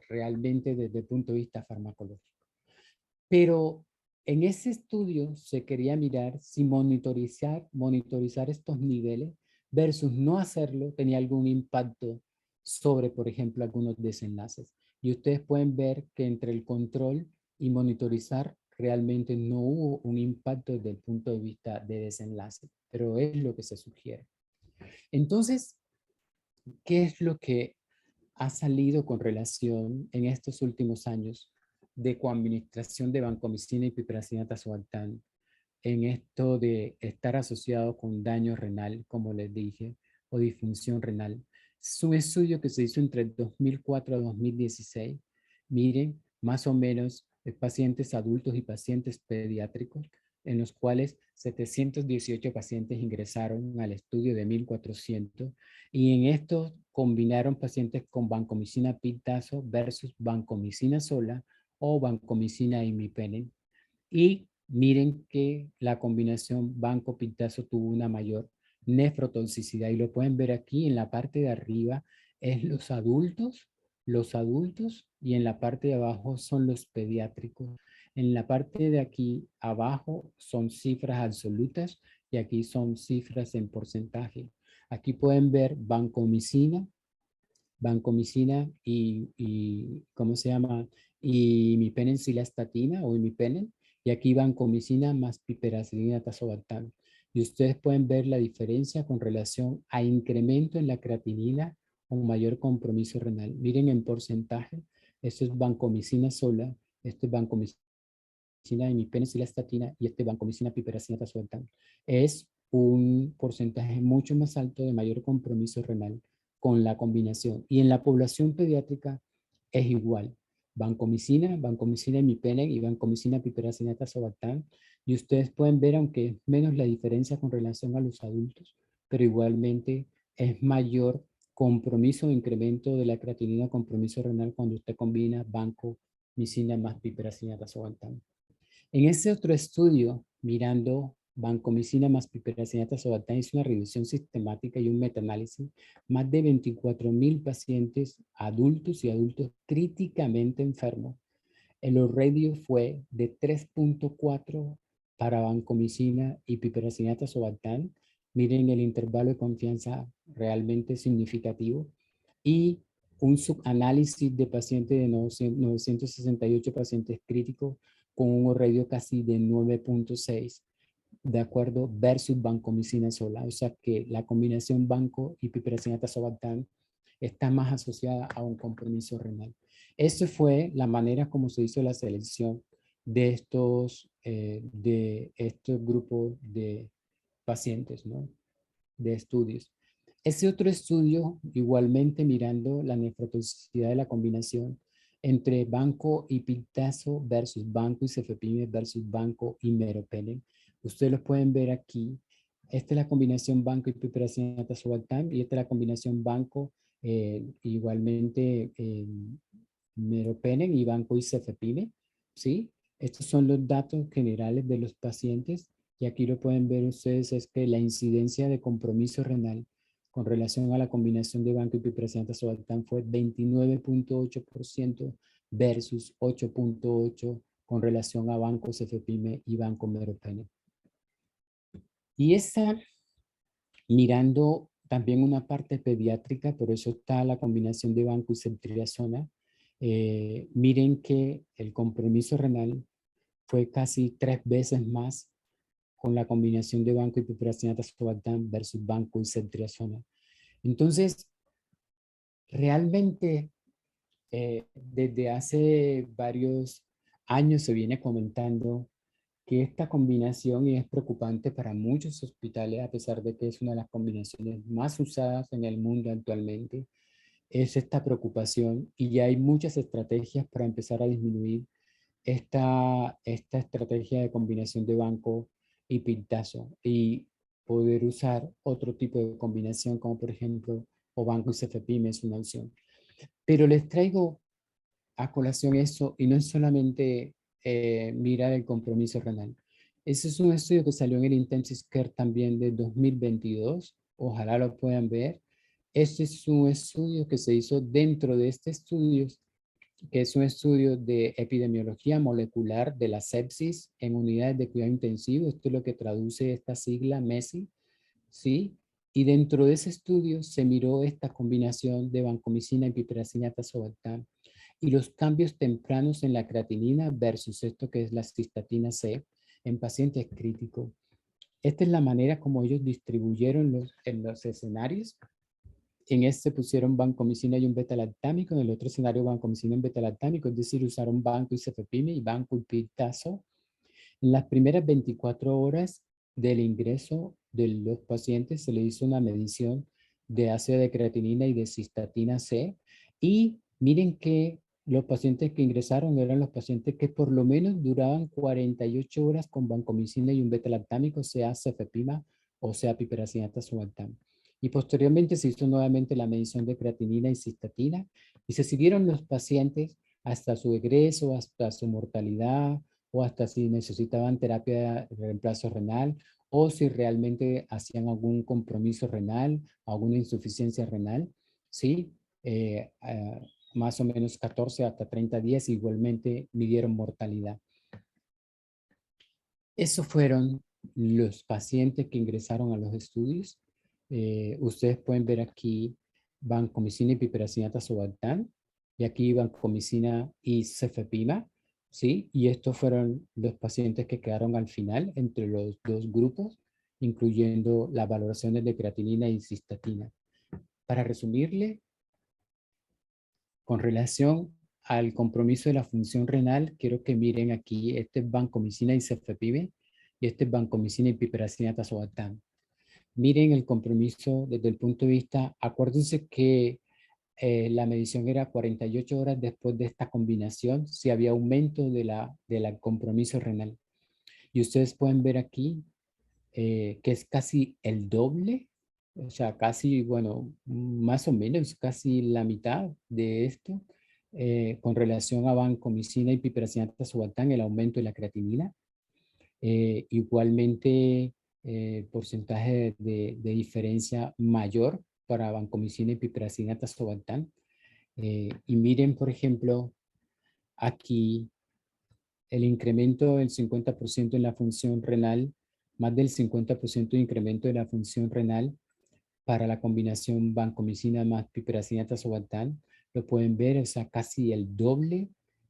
Speaker 1: realmente desde el punto de vista farmacológico. Pero en ese estudio se quería mirar si monitorizar estos niveles versus no hacerlo tenía algún impacto sobre, por ejemplo, algunos desenlaces. Y ustedes pueden ver que entre el control y monitorizar realmente no hubo un impacto desde el punto de vista de desenlace, pero es lo que se sugiere. Entonces, ¿qué es lo que ha salido con relación en estos últimos años de coadministración de vancomicina y piperacilina tazobactam en esto de estar asociado con daño renal, como les dije, o disfunción renal? Es un estudio que se hizo entre 2004 a 2016. Miren, más o menos, pacientes adultos y pacientes pediátricos, en los cuales 718 pacientes ingresaron al estudio de 1400 y en esto combinaron pacientes con vancomicina pitazo versus vancomicina sola o vancomicina imipenem. Y miren que la combinación banco-pitazo tuvo una mayor nefrotoxicidad y lo pueden ver aquí en la parte de arriba es los adultos y en la parte de abajo son los pediátricos. En la parte de aquí abajo son cifras absolutas y aquí son cifras en porcentaje. Aquí pueden ver vancomicina ¿cómo se llama? Y imipenem-cilastatina o imipenem, y aquí vancomicina más piperacilina tazobactam. Y ustedes pueden ver la diferencia con relación a incremento en la creatinina o mayor compromiso renal. Miren en porcentaje, esto es vancomicina sola, esto es vancomicina imipenem-cilastatina y este vancomicina piperacilina tazobactam. Es un porcentaje mucho más alto de mayor compromiso renal con la combinación. Y en la población pediátrica es igual. Vancomicina imipenem y vancomicina piperacilina tazobactam. Y ustedes pueden ver, aunque es menos la diferencia con relación a los adultos, pero igualmente es mayor compromiso o incremento de la creatinina, compromiso renal cuando usted combina vancomicina más piperacilina tazobactam. En ese otro estudio, mirando vancomicina más piperacilina tazobactam, hizo una revisión sistemática y un metaanálisis, más de 24,000 pacientes adultos y adultos críticamente enfermos. El radio fue de 3.4 para vancomicina y piperacilina tazobactam. Miren el intervalo de confianza realmente significativo. Y un subanálisis de pacientes de 968 pacientes críticos con un radio casi de 9.6, de acuerdo, versus vancomicina sola. O sea que la combinación banco y piperacilina tazobactam está más asociada a un compromiso renal. Esa fue la manera como se hizo la selección de estos grupos de pacientes, ¿no? De estudios. Ese otro estudio, igualmente mirando la nefrotoxicidad de la combinación entre banco y piltazo versus banco y cefepime versus banco y meropenem. Ustedes lo pueden ver aquí. Esta es la combinación banco y piperacilina tazobactam y esta es la combinación banco igualmente meropenem y banco y cefepime, ¿sí? Estos son los datos generales de los pacientes y aquí lo pueden ver ustedes, es que la incidencia de compromiso renal con relación a la combinación de banco y piperacilina tazobactam fue 29.8% versus 8.8% con relación a banco cefepime y banco meropenem. Y esta, mirando también una parte pediátrica, por eso está la combinación de banco y ceftriaxona, miren que el compromiso renal fue casi 3 veces más con la combinación de banco y piperacilina tazobactam versus banco y ceftriaxona. Entonces, realmente desde hace varios años se viene comentando que esta combinación, y es preocupante para muchos hospitales, a pesar de que es una de las combinaciones más usadas en el mundo actualmente, es esta preocupación y ya hay muchas estrategias para empezar a disminuir esta estrategia de combinación de banco y piltazo y poder usar otro tipo de combinación como por ejemplo o banco y cefepime es una opción. Pero les traigo a colación eso y no es solamente mirar el compromiso renal. Ese es un estudio que salió en el Intensive Care también de 2022. Ojalá lo puedan ver. Este es un estudio que se hizo dentro de este estudio, que es un estudio de epidemiología molecular de la sepsis en unidades de cuidado intensivo. Esto es lo que traduce esta sigla MESI, ¿sí? Y dentro de ese estudio se miró esta combinación de vancomicina y piperacilina tazobactam y los cambios tempranos en la creatinina versus esto que es la cistatina C en pacientes críticos. Esta es la manera como ellos distribuyeron en los escenarios. En este pusieron vancomicina y un beta-lactámico, en el otro escenario vancomicina y un beta-lactámico, es decir, usaron banco y cefepime y banco y piltazo. En las primeras 24 horas del ingreso de los pacientes se le hizo una medición de ácido de creatinina y de cistatina C y miren que los pacientes que ingresaron eran los pacientes que por lo menos duraban 48 horas con vancomicina y un beta-lactámico, sea cefepima o sea piperacilina tazobactam. Y posteriormente se hizo nuevamente la medición de creatinina y cistatina y se siguieron los pacientes hasta su egreso, hasta su mortalidad o hasta si necesitaban terapia de reemplazo renal o si realmente hacían algún compromiso renal, alguna insuficiencia renal, ¿sí? Más o menos 14 hasta 30 días igualmente midieron mortalidad. Esos fueron los pacientes que ingresaron a los estudios. Ustedes pueden ver aquí vancomicina y piperacillinato azobactam, y aquí vancomicina y cefepima, ¿sí? Y estos fueron los pacientes que quedaron al final entre los dos grupos, incluyendo las valoraciones de creatinina y cistatina. Para resumirle, con relación al compromiso de la función renal, quiero que miren aquí, este es vancomicina y cefepime, y este es vancomicina y piperacillinato azobactam. Miren el compromiso desde el punto de vista, acuérdense que la medición era 48 horas después de esta combinación, si había aumento de la compromiso renal. Y ustedes pueden ver aquí que es casi el doble, o sea, casi, bueno, más o menos, casi la mitad de esto, con relación a vancomicina y piperacillinato azobactam, el aumento de la creatinina. Igualmente, porcentaje de diferencia mayor para vancomicina y piperacillinato azobactam. Y miren, por ejemplo, aquí el incremento del 50% en la función renal, más del 50% de incremento de la función renal para la combinación vancomicina más piperacillinato azobactam. Lo pueden ver, o sea, casi el doble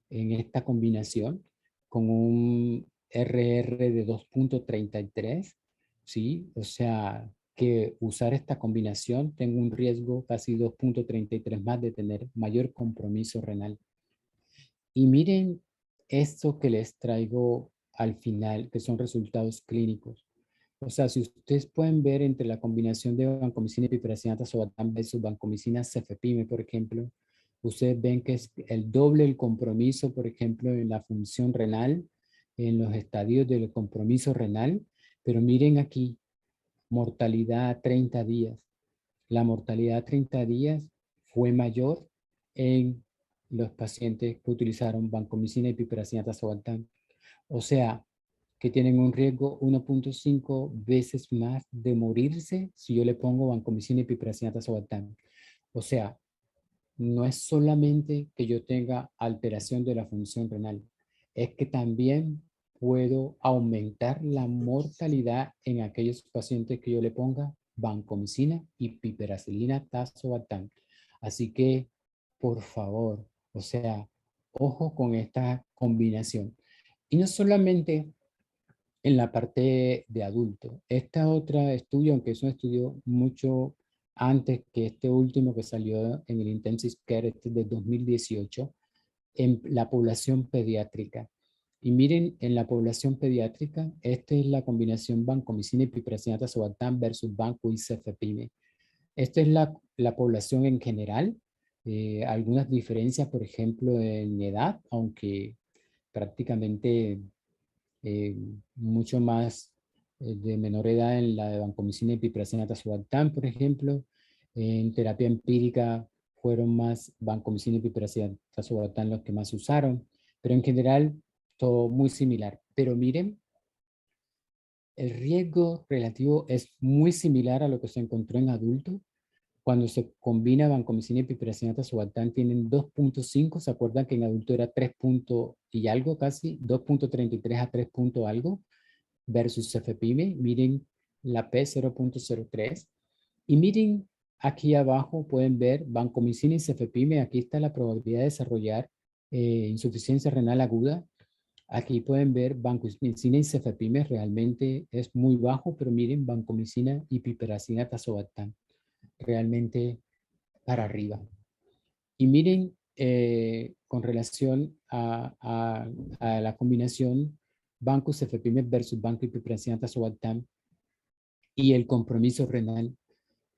Speaker 1: en esta combinación con un RR de 2.33, ¿sí? O sea, que usar esta combinación tengo un riesgo casi 2.33 más de tener mayor compromiso renal. Y miren esto que les traigo al final, que son resultados clínicos. O sea, si ustedes pueden ver entre la combinación de vancomicina y piperacillinato azobactam versus vancomicina cefepime, por ejemplo, ustedes ven que es el doble el compromiso, por ejemplo, en la función renal, en los estadios del compromiso renal. Pero miren aquí, mortalidad a 30 días. La mortalidad a 30 días fue mayor en los pacientes que utilizaron vancomicina y piperacillinato azobactam. O sea, que tienen un riesgo 1.5 veces más de morirse si yo le pongo vancomicina y piperacillinato azobactam. O sea, no es solamente que yo tenga alteración de la función renal, es que también puedo aumentar la mortalidad en aquellos pacientes que yo le ponga vancomicina y piperacillina tazobactam. Así que, por favor, o sea, ojo con esta combinación. Y no solamente en la parte de adulto. Esta otra estudio, aunque es un estudio mucho antes que este último que salió en el Intensive Care, este de 2018, en la población pediátrica. Y miren, en la población pediátrica, esta es la combinación vancomicina y piperacillinato azobactam versus vanco y cefepime. Esta es la población en general. Algunas diferencias, por ejemplo, en edad, aunque prácticamente eh, mucho más de menor edad en la de vancomicina y piperacillinato azobactam, por ejemplo. En terapia empírica fueron más vancomicina y piperacillinato azobactam los que más usaron, pero en general todo muy similar. Pero miren, el riesgo relativo es muy similar a lo que se encontró en adultos. Cuando se combina vancomicina y piperacillinato azobactam tienen 2.5, ¿se acuerdan que en adulto era 3 y algo casi? 2.33 a 3 algo versus cefepime. Miren la P 0.03. Y miren aquí abajo, pueden ver vancomicina y cefepime. Aquí está la probabilidad de desarrollar insuficiencia renal aguda. Aquí pueden ver vancomicina y cefepime realmente es muy bajo, pero miren vancomicina y piperacillina tazobactam realmente para arriba. Y miren, con relación a la combinación banco cefepime versus banco y piperacillina tazobactam y el compromiso renal,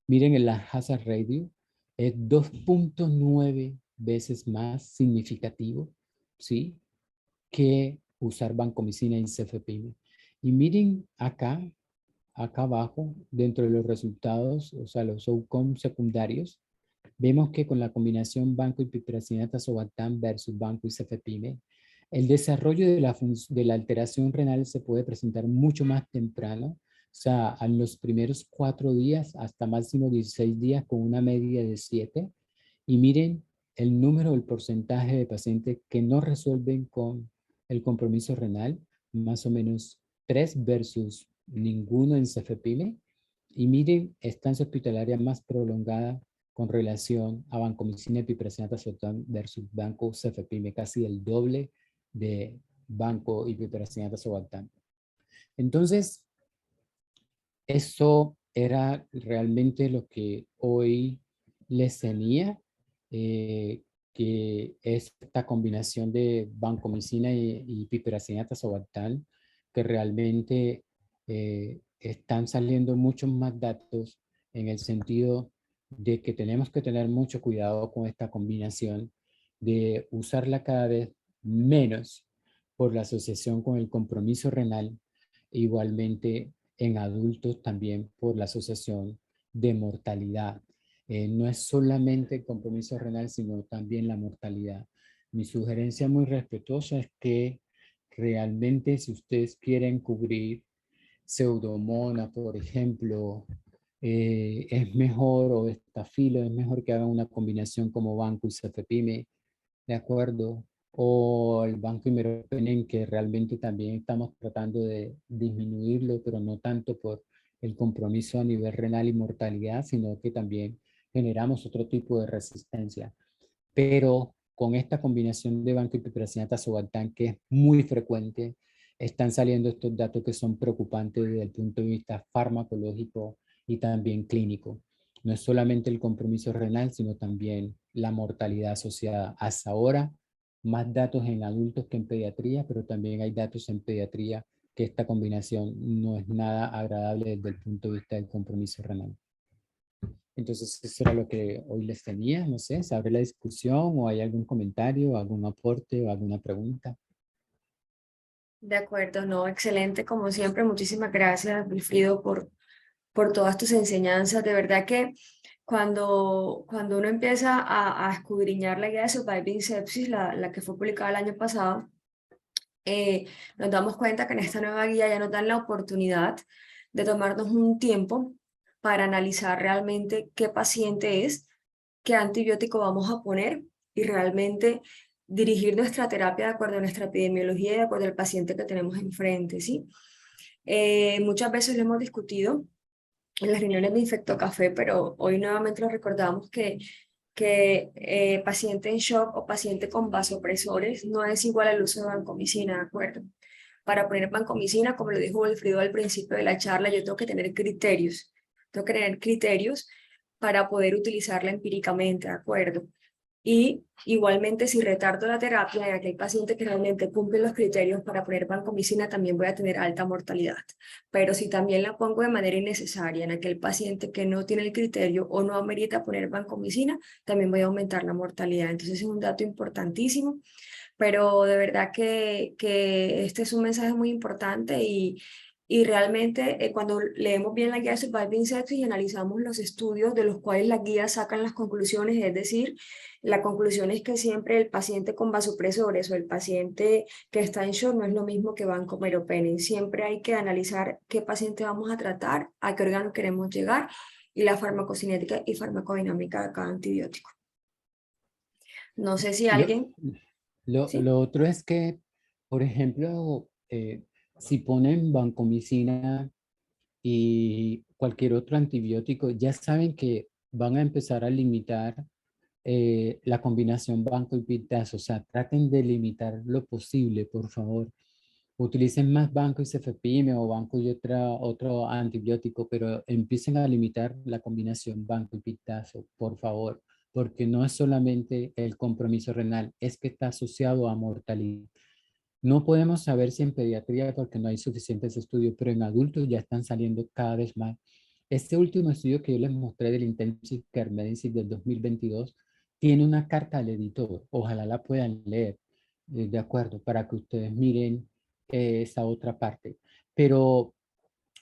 Speaker 1: miren el hazard ratio, es 2.9 veces más significativo, ¿sí? Que usar vancomicina y cefepime. Y miren acá abajo, dentro de los resultados, o sea, los outcomes secundarios, vemos que con la combinación banco y piperacillina tazobactam versus banco y cefepime, el desarrollo de la alteración renal se puede presentar mucho más temprano, o sea, en los primeros 4 días hasta máximo 16 días con una media de 7. Y miren el número, el porcentaje de pacientes que no resuelven con el compromiso renal, más o menos 3 versus ninguno en CFEPYME. Y miren, estancia hospitalaria más prolongada con relación a Vancomicina y Piperacina Tazobactam versus Banco CFEPYME, casi el doble de Banco y Piperacina Tazobactam. Entonces, eso era realmente lo que hoy les tenía, que es esta combinación de vancomicina y piperacina tazobactam, que realmente están saliendo muchos más datos en el sentido de que tenemos que tener mucho cuidado con esta combinación, de usarla cada vez menos por la asociación con el compromiso renal, igualmente en adultos también por la asociación de mortalidad. No es solamente el compromiso renal, sino también la mortalidad. Mi sugerencia muy respetuosa es que realmente si ustedes quieren cubrir pseudomonas, por ejemplo, es mejor, o estafilo, es mejor que hagan una combinación como Banco y CFEPYME, ¿de acuerdo? O el banco Imeropenen, que realmente también estamos tratando de disminuirlo, pero no tanto por el compromiso a nivel renal y mortalidad, sino que también generamos otro tipo de resistencia. Pero con esta combinación de banco y piperacina tazobactam, que es muy frecuente, están saliendo estos datos que son preocupantes desde el punto de vista farmacológico y también clínico. No es solamente el compromiso renal, sino también la mortalidad asociada. Hasta ahora, más datos en adultos que en pediatría, pero también hay datos en pediatría que esta combinación no es nada agradable desde el punto de vista del compromiso renal. Entonces, eso era lo que hoy les tenía. No sé, ¿se abre la discusión o hay algún comentario, algún aporte o alguna pregunta?
Speaker 2: De acuerdo, no, excelente, como siempre. Muchísimas gracias, Wilfrido, por todas tus enseñanzas. De verdad que cuando uno empieza a escudriñar la guía de Surviving Sepsis, la que fue publicada el año pasado, nos damos cuenta que en esta nueva guía ya nos dan la oportunidad de tomarnos un tiempo para analizar realmente qué paciente es, qué antibiótico vamos a poner y realmente dirigir nuestra terapia de acuerdo a nuestra epidemiología y de acuerdo al paciente que tenemos enfrente, ¿sí? Muchas veces lo hemos discutido en las reuniones de Infectocafé, pero hoy nuevamente lo recordamos que paciente en shock o paciente con vasopresores no es igual al uso de vancomicina, ¿de acuerdo? Para poner vancomicina, como lo dijo Wilfrido al principio de la charla, yo tengo que tener criterios para poder utilizarla empíricamente, ¿de acuerdo? Y igualmente, si retardo la terapia en aquel paciente que realmente cumple los criterios para poner vancomicina, también voy a tener alta mortalidad. Pero si también la pongo de manera innecesaria en aquel paciente que no tiene el criterio o no amerita poner vancomicina, también voy a aumentar la mortalidad. Entonces es un dato importantísimo, pero de verdad que este es un mensaje muy importante y realmente cuando leemos bien la guía de Surviving Sepsis y analizamos los estudios de los cuales las guías sacan las conclusiones, es decir, la conclusión es que siempre el paciente con vasopresores o el paciente que está en shock no es lo mismo que vancomeropenem. Siempre hay que analizar qué paciente vamos a tratar, a qué órgano queremos llegar y la farmacocinética y farmacodinámica de cada antibiótico. No sé si
Speaker 1: Lo,
Speaker 2: alguien... ¿Sí?
Speaker 1: lo otro es que, por ejemplo, si ponen vancomicina y cualquier otro antibiótico, ya saben que van a empezar a limitar la combinación banco y pitas. O sea, traten de limitar lo posible, por favor. Utilicen más banco y cefepime o banco y otro antibiótico, pero empiecen a limitar la combinación banco y pitazo, por favor, porque no es solamente el compromiso renal, es que está asociado a mortalidad. No podemos saber si en pediatría porque no hay suficientes estudios, pero en adultos ya están saliendo cada vez más. Este último estudio que yo les mostré del Intensive Care Medicine del 2022 tiene una carta al editor. Ojalá la puedan leer, de acuerdo, para que ustedes miren esa otra parte. Pero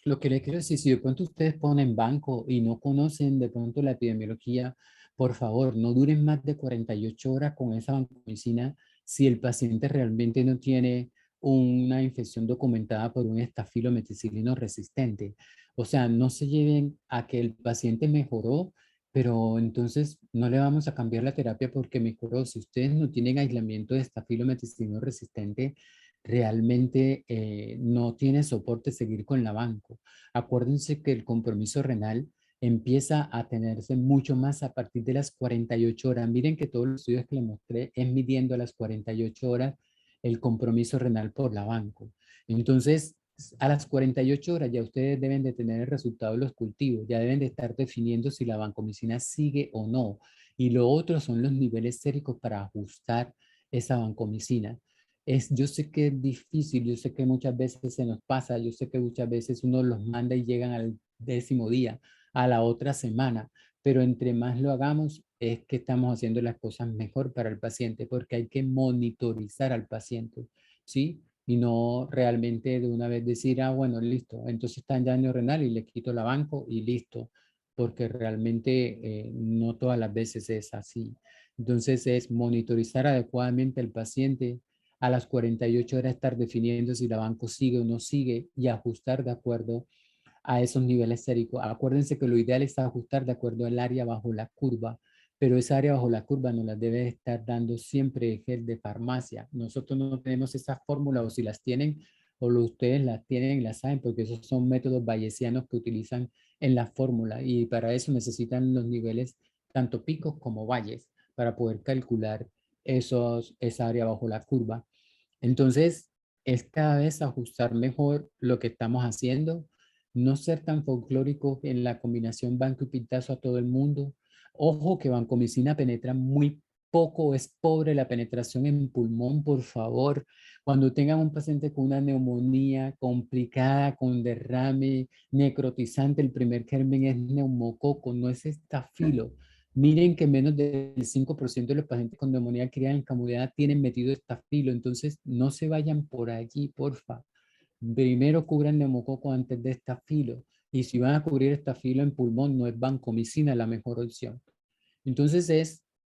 Speaker 1: lo que les quiero decir, si de pronto ustedes ponen banco y no conocen de pronto la epidemiología, por favor, no duren más de 48 horas con esa vancomicina si el paciente realmente no tiene una infección documentada por un estafilometicilino resistente. O sea, no se lleven a que el paciente mejoró, pero entonces no le vamos a cambiar la terapia porque mejoró. Si ustedes no tienen aislamiento de estafilometicilino resistente, realmente no tiene soporte seguir con la banco. Acuérdense que el compromiso renal empieza a tenerse mucho más a partir de las 48 horas. Miren que todos los estudios que les mostré es midiendo a las 48 horas el compromiso renal por la banco. Entonces, a las 48 horas ya ustedes deben de tener el resultado de los cultivos, ya deben de estar definiendo si la vancomicina sigue o no. Y lo otro son los niveles séricos para ajustar esa vancomicina. Yo sé que es difícil, yo sé que muchas veces se nos pasa, yo sé que muchas veces uno los manda y llegan al 10.º día, a la otra semana, pero entre más lo hagamos es que estamos haciendo las cosas mejor para el paciente, porque hay que monitorizar al paciente, ¿sí? Y no realmente de una vez decir, ah, bueno, listo, entonces está en daño renal y le quito la banco y listo, porque realmente no todas las veces es así. Entonces es monitorizar adecuadamente al paciente, a las 48 horas estar definiendo si la banco sigue o no sigue y ajustar de acuerdo a esos niveles séricos. Acuérdense que lo ideal es ajustar de acuerdo al área bajo la curva, pero esa área bajo la curva nos la debe estar dando siempre gel de farmacia. Nosotros no tenemos esa fórmula, o si las tienen o ustedes las tienen y las saben, porque esos son métodos bayesianos que utilizan en la fórmula y para eso necesitan los niveles tanto picos como valles para poder calcular esa área bajo la curva. Entonces, es cada vez ajustar mejor lo que estamos haciendo, no ser tan folclórico en la combinación banco y pintazo a todo el mundo. Ojo que vancomicina penetra muy poco, es pobre la penetración en pulmón, por favor. Cuando tengan un paciente con una neumonía complicada, con derrame necrotizante, el primer germen es neumococo, no es estafilo. Miren que menos del 5% de los pacientes con neumonía criada en camuidad tienen metido estafilo, entonces no se vayan por allí, porfa. Primero cubran neumococo antes de estafilo. Y si van a cubrir estafilo en pulmón, no es vancomicina la mejor opción. Entonces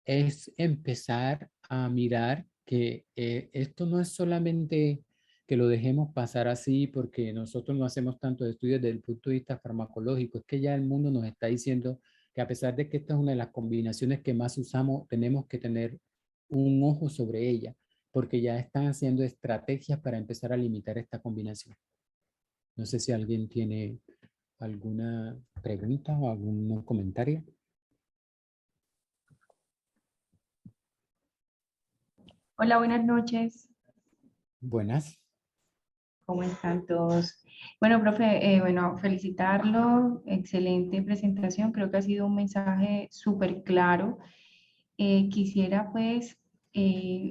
Speaker 1: es empezar a mirar que esto no es solamente que lo dejemos pasar así porque nosotros no hacemos tantos estudios desde el punto de vista farmacológico. Es que ya el mundo nos está diciendo que a pesar de que esta es una de las combinaciones que más usamos, tenemos que tener un ojo sobre ella porque ya están haciendo estrategias para empezar a limitar esta combinación. No sé si alguien tiene alguna pregunta o algún comentario.
Speaker 3: Hola, buenas noches.
Speaker 1: Buenas.
Speaker 3: ¿Cómo están todos? Bueno, profe, bueno, felicitarlo. Excelente presentación. Creo que ha sido un mensaje súper claro. Quisiera pues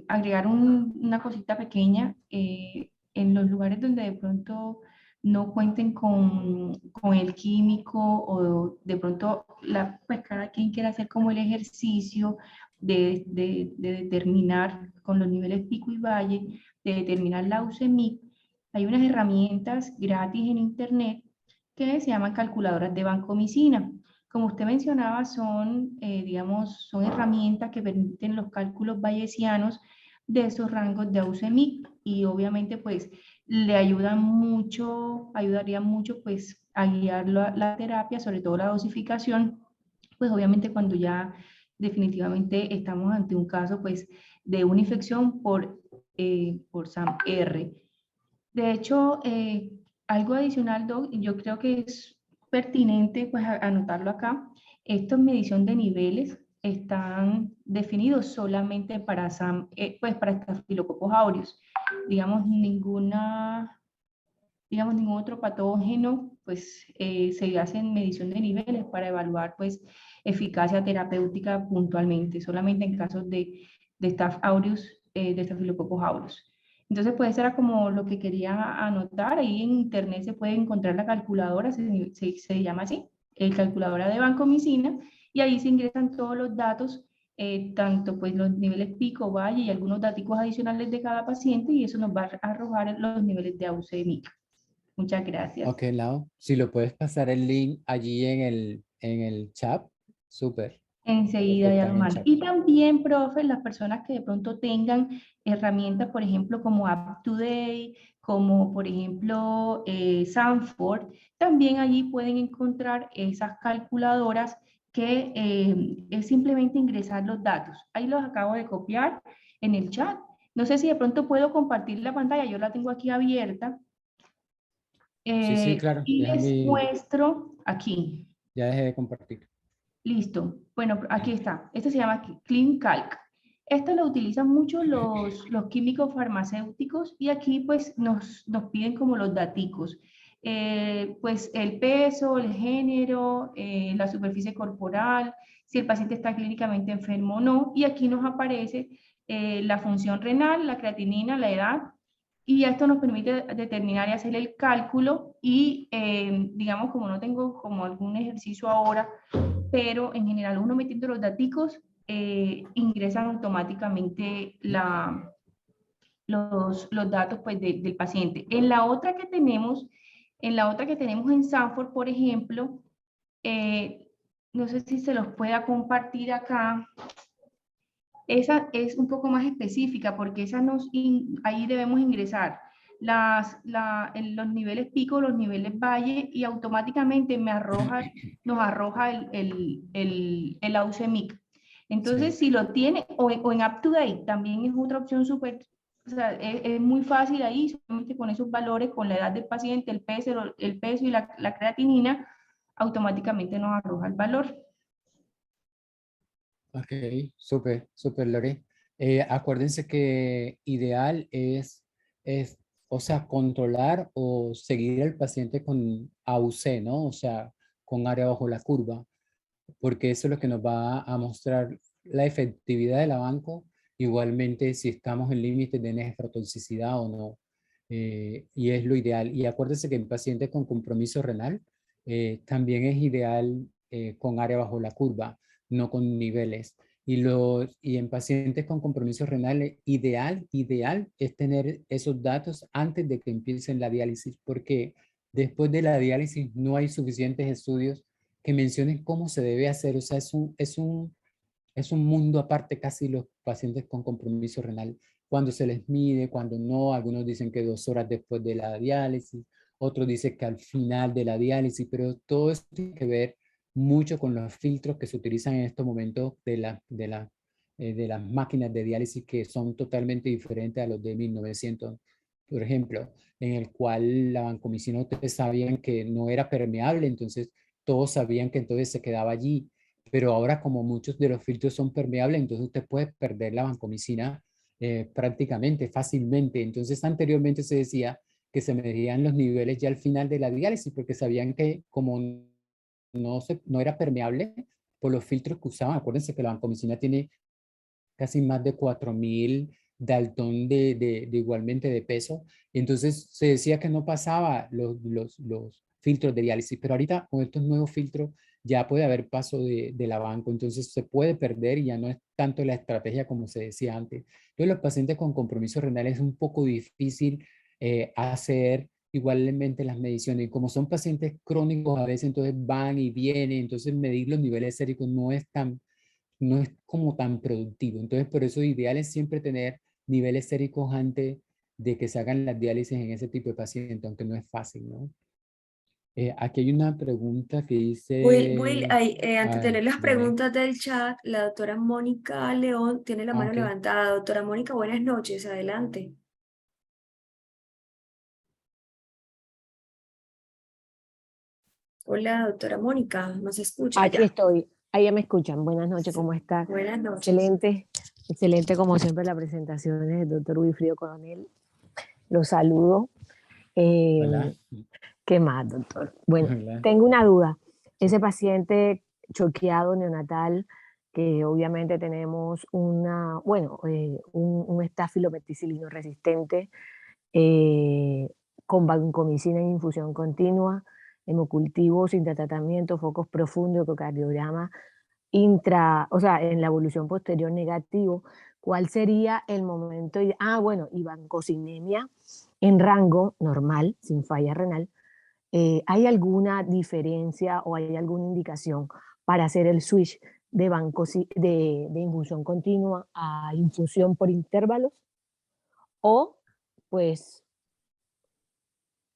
Speaker 3: agregar una cosita pequeña en los lugares donde de pronto no cuenten con el químico o de pronto pues cada quien quiera hacer como el ejercicio de determinar con los niveles pico y valle, de determinar la UCEMIC. Hay unas herramientas gratis en internet que se llaman calculadoras de vancomicina. Como usted mencionaba, digamos, son herramientas que permiten los cálculos bayesianos de esos rangos de UCEMIC y obviamente pues le ayudan mucho, ayudarían mucho pues a guiar la terapia, sobre todo la dosificación, pues obviamente cuando ya definitivamente estamos ante un caso pues de una infección por SAM-R. De hecho, algo adicional, Doc, yo creo que es pertinente pues anotarlo acá. Esta medición de niveles están definidos solamente para pues para Staphylococcus aureus. Digamos, ningún otro patógeno, pues se hacen medición de niveles para evaluar pues eficacia terapéutica puntualmente, solamente en casos de Staph aureus, de Staphylococcus aureus. Entonces, pues eso era como lo que quería anotar. Ahí en internet se puede encontrar la calculadora, se llama así, calculadora de vancomicina, y ahí se ingresan todos los datos, tanto pues los niveles pico, valle y algunos datos adicionales de cada paciente, y eso nos va a arrojar los niveles de AUC-MIC. Muchas gracias.
Speaker 1: Ok, Lau, si lo puedes pasar el link allí en el chat, súper, que
Speaker 3: Enseguida ya
Speaker 1: está
Speaker 3: lo
Speaker 1: en el
Speaker 3: mando.
Speaker 1: chat.
Speaker 3: Y también, profe, las personas que de pronto tengan herramientas, por ejemplo, como UpToDate, como por ejemplo Sanford, también allí pueden encontrar esas calculadoras que es simplemente ingresar los datos. Ahí los acabo de copiar en el chat No sé si de pronto puedo compartir la pantalla, yo la tengo aquí abierta.
Speaker 1: Sí, claro.
Speaker 3: Y les
Speaker 1: Déjame,
Speaker 3: muestro aquí.
Speaker 1: ya dejé de compartir.
Speaker 3: Listo. Bueno, aquí está. Este se llama Clean Calc. Esto lo utilizan mucho los químicos farmacéuticos y aquí pues nos piden como los daticos. Pues el peso, el género, la superficie corporal, si el paciente está clínicamente enfermo o no. Y aquí nos aparece la función renal, la creatinina, la edad. Y esto nos permite determinar y hacer el cálculo y digamos como no tengo como algún ejercicio ahora, pero en general uno metiendo los daticos ingresan automáticamente los datos pues, del paciente. En la otra que tenemos en Sanford, por ejemplo, no sé si se los pueda compartir acá. Esa es un poco más específica porque ahí debemos ingresar los niveles pico, los niveles valle y automáticamente nos arroja el leucemic. Entonces,
Speaker 1: Sí.
Speaker 3: si lo tiene, o en UpToDate, también es otra opción súper, o sea, es muy fácil ahí, solamente con esos valores, con la edad del paciente, el peso y la creatinina, automáticamente nos arroja el valor.
Speaker 1: Ok, súper, Lore. Acuérdense que ideal es, o sea, controlar o seguir al paciente con AUC, ¿no? O sea, con área bajo la curva, porque eso es lo que nos va a mostrar la efectividad de la banco, igualmente si estamos en límites de nefrotoxicidad o no. Y es lo ideal. Y acuérdense que en pacientes con compromiso renal también es ideal con área bajo la curva, no con niveles. Y en pacientes con compromiso renal, ideal es tener esos datos antes de que empiecen la diálisis, porque después de la diálisis no hay suficientes estudios que mencionen cómo se debe hacer. O sea, es un mundo aparte casi los pacientes con compromiso renal. Cuando se les mide, cuando no, algunos dicen que 2 horas después de la diálisis, otros dicen que al final de la diálisis, pero todo esto tiene que ver mucho con los filtros que se utilizan en estos momentos de las máquinas de diálisis que son totalmente diferentes a los de 1900, por ejemplo, en el cual la vancomicina ustedes sabían que no era permeable, entonces todos sabían que entonces se quedaba allí, pero ahora como muchos de los filtros son permeables, entonces usted puede perder la vancomicina prácticamente, fácilmente. Entonces anteriormente se decía que se medían los niveles ya al final de la diálisis, porque sabían que como no era permeable por los filtros que usaban. Acuérdense que la vancomicina tiene casi más de 4000 Dalton de igualmente de peso. Entonces se decía que no pasaba los filtros de diálisis, pero ahorita con estos nuevos filtros ya puede haber paso de la banco, entonces se puede perder y ya no es tanto la estrategia como se decía antes. Entonces los pacientes con compromiso renal es un poco difícil hacer igualmente las mediciones. Y como son pacientes crónicos, a veces entonces van y vienen, entonces medir los niveles séricos no es como tan productivo. Entonces, por eso ideal es siempre tener niveles séricos antes de que se hagan las diálisis en ese tipo de pacientes, aunque no es fácil, ¿no? Aquí hay una pregunta que
Speaker 2: Will,
Speaker 1: dice,
Speaker 2: antes de
Speaker 1: ah,
Speaker 2: leer las
Speaker 1: dale,
Speaker 2: preguntas del chat, la doctora Mónica León tiene la mano
Speaker 1: ok.
Speaker 2: levantada. Doctora Mónica, buenas noches, adelante. Hola, doctora Mónica, ¿nos escucha
Speaker 4: Aquí
Speaker 2: ya?
Speaker 4: estoy, ahí ya me escuchan. Buenas noches,
Speaker 2: Sí.
Speaker 4: ¿cómo está?
Speaker 2: Buenas noches.
Speaker 4: Excelente, excelente como siempre la presentación del doctor Wilfrido Coronel. Los saludo. Eh,
Speaker 1: Hola.
Speaker 4: ¿Qué más, doctor? Bueno,
Speaker 1: Hola.
Speaker 4: tengo una duda. Ese paciente choqueado neonatal, que obviamente tenemos un estafilometicilino resistente, eh, con vancomicina en infusión continua, hemocultivos, intratratamiento, focos profundos, ecocardiograma o sea, en la evolución posterior negativo, ¿cuál sería el momento? Y vancocinemia en rango normal, sin falla renal. ¿Hay alguna diferencia o hay alguna indicación para hacer el switch de infusión continua a infusión por intervalos? O, pues,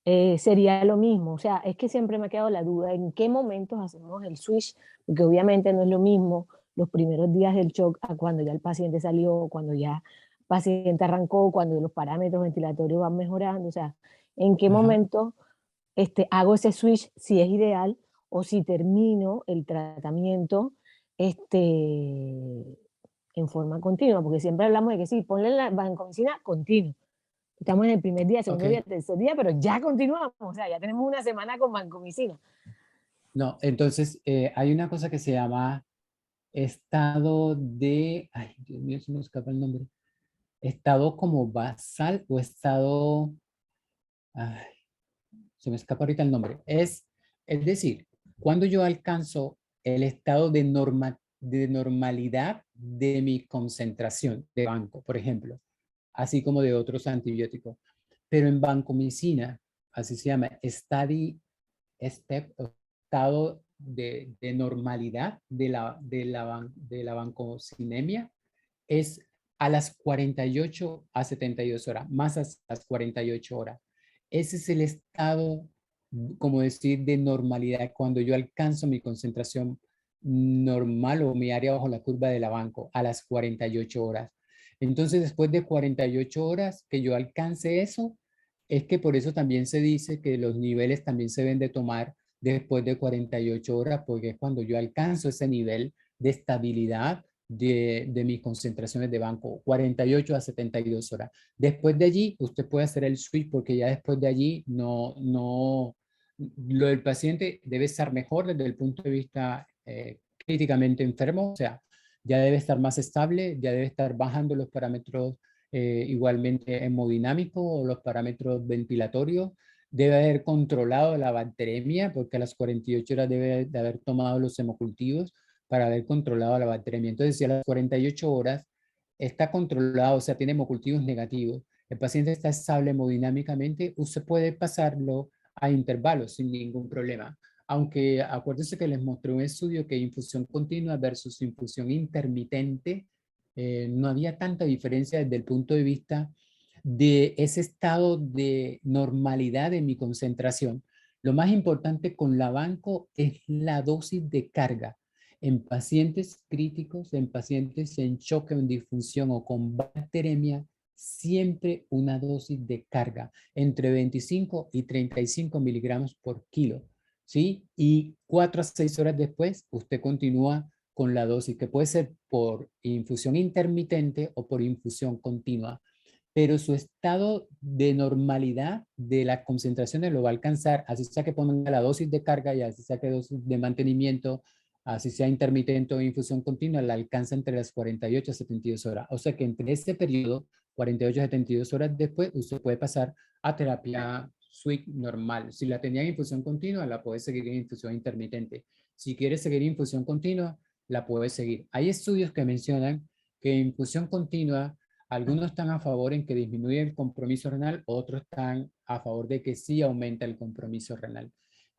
Speaker 4: sería lo mismo. O sea, es que siempre me ha quedado la duda en qué momentos hacemos el switch, porque obviamente no es lo mismo los primeros días del shock a cuando ya el paciente salió, cuando ya paciente arrancó, cuando los parámetros ventilatorios van mejorando, o sea, en qué
Speaker 1: Ajá.
Speaker 4: momento hago ese switch, si es ideal, o si termino el tratamiento en forma continua, porque siempre hablamos de que sí, ponle la vancomicina continua. Estamos en el primer día, segundo
Speaker 1: Ok.
Speaker 4: día, tercer día, pero ya continuamos, o sea, ya tenemos una semana con vancomicina.
Speaker 1: No, entonces hay una cosa que se llama estado de, ay, Dios mío, se me escapa el nombre. Estado como basal o estado, ay, se me escapa ahorita el nombre. Es decir, cuando yo alcanzo el estado de normalidad de mi concentración de banco, por ejemplo, así como de otros antibióticos. Pero en vancomicina, así se llama, estado de normalidad de la vancocinemia es a las 48 a 72 horas, más a las 48 horas. Ese es el estado, como decir, de normalidad, cuando yo alcanzo mi concentración normal o mi área bajo la curva de la banco a las 48 horas. Entonces, después de 48 horas que yo alcance eso, es que por eso también se dice que los niveles también se deben de tomar después de 48 horas, porque es cuando yo alcanzo ese nivel de estabilidad de mis concentraciones de banco, 48 a 72 horas. Después de allí, usted puede hacer el switch porque ya después de allí lo del paciente debe estar mejor desde el punto de vista críticamente enfermo, o sea, ya debe estar más estable, ya debe estar bajando los parámetros igualmente hemodinámicos o los parámetros ventilatorios, debe haber controlado la bacteremia porque a las 48 horas debe de haber tomado los hemocultivos para haber controlado la bacteria. Entonces, si a las 48 horas está controlado, o sea, tiene hemocultivos negativos, el paciente está estable hemodinámicamente, usted puede pasarlo a intervalos sin ningún problema. Aunque acuérdense que les mostré un estudio que infusión continua versus infusión intermitente, no había tanta diferencia desde el punto de vista de ese estado de normalidad de mi concentración. Lo más importante con la banco es la dosis de carga. En pacientes críticos, en pacientes en choque o en disfunción o con bacteremia, siempre una dosis de carga entre 25 y 35 miligramos por kilo, ¿sí? Y 4 a 6 horas después, usted continúa con la dosis, que puede ser por infusión intermitente o por infusión continua, pero su estado de normalidad de las concentraciones lo va a alcanzar, así sea que ponga la dosis de carga y así sea que dosis de mantenimiento, así sea intermitente o infusión continua, la alcanza entre las 48 a 72 horas. O sea que entre este periodo, 48 a 72 horas después, usted puede pasar a terapia switch normal. Si la tenía en infusión continua, la puede seguir en infusión intermitente. Si quiere seguir en infusión continua, la puede seguir. Hay estudios que mencionan que infusión continua, algunos están a favor en que disminuye el compromiso renal, otros están a favor de que sí aumenta el compromiso renal.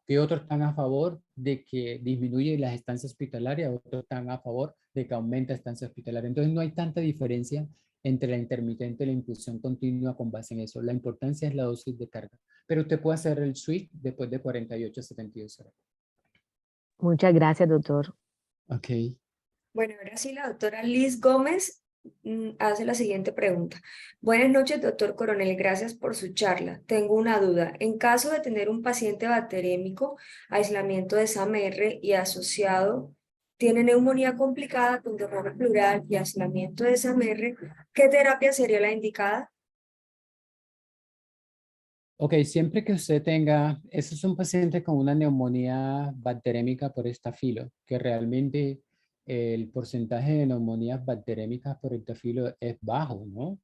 Speaker 1: Que otros están a favor de que disminuye las estancias hospitalarias, otros están a favor de que aumenta estancia hospitalaria. Entonces no hay tanta diferencia entre la intermitente y la infusión continua con base en eso. La importancia es la dosis de carga. Pero usted puede hacer el switch después de 48 a 72 horas.
Speaker 4: Muchas gracias, doctor.
Speaker 1: Ok.
Speaker 2: Bueno, ahora sí, la doctora Liz Gómez hace la siguiente pregunta. Buenas noches, doctor Coronel. Gracias por su charla. Tengo una duda. En caso de tener un paciente bacterémico, aislamiento de SAMR y asociado, tiene neumonía complicada con derrame pleural y aislamiento de SAMR, ¿qué terapia sería la indicada?
Speaker 1: Ok, siempre que usted tenga, ese es un paciente con una neumonía bacterémica por estafilo, que realmente el porcentaje de neumonías bacterémicas por estafilo es bajo, ¿no?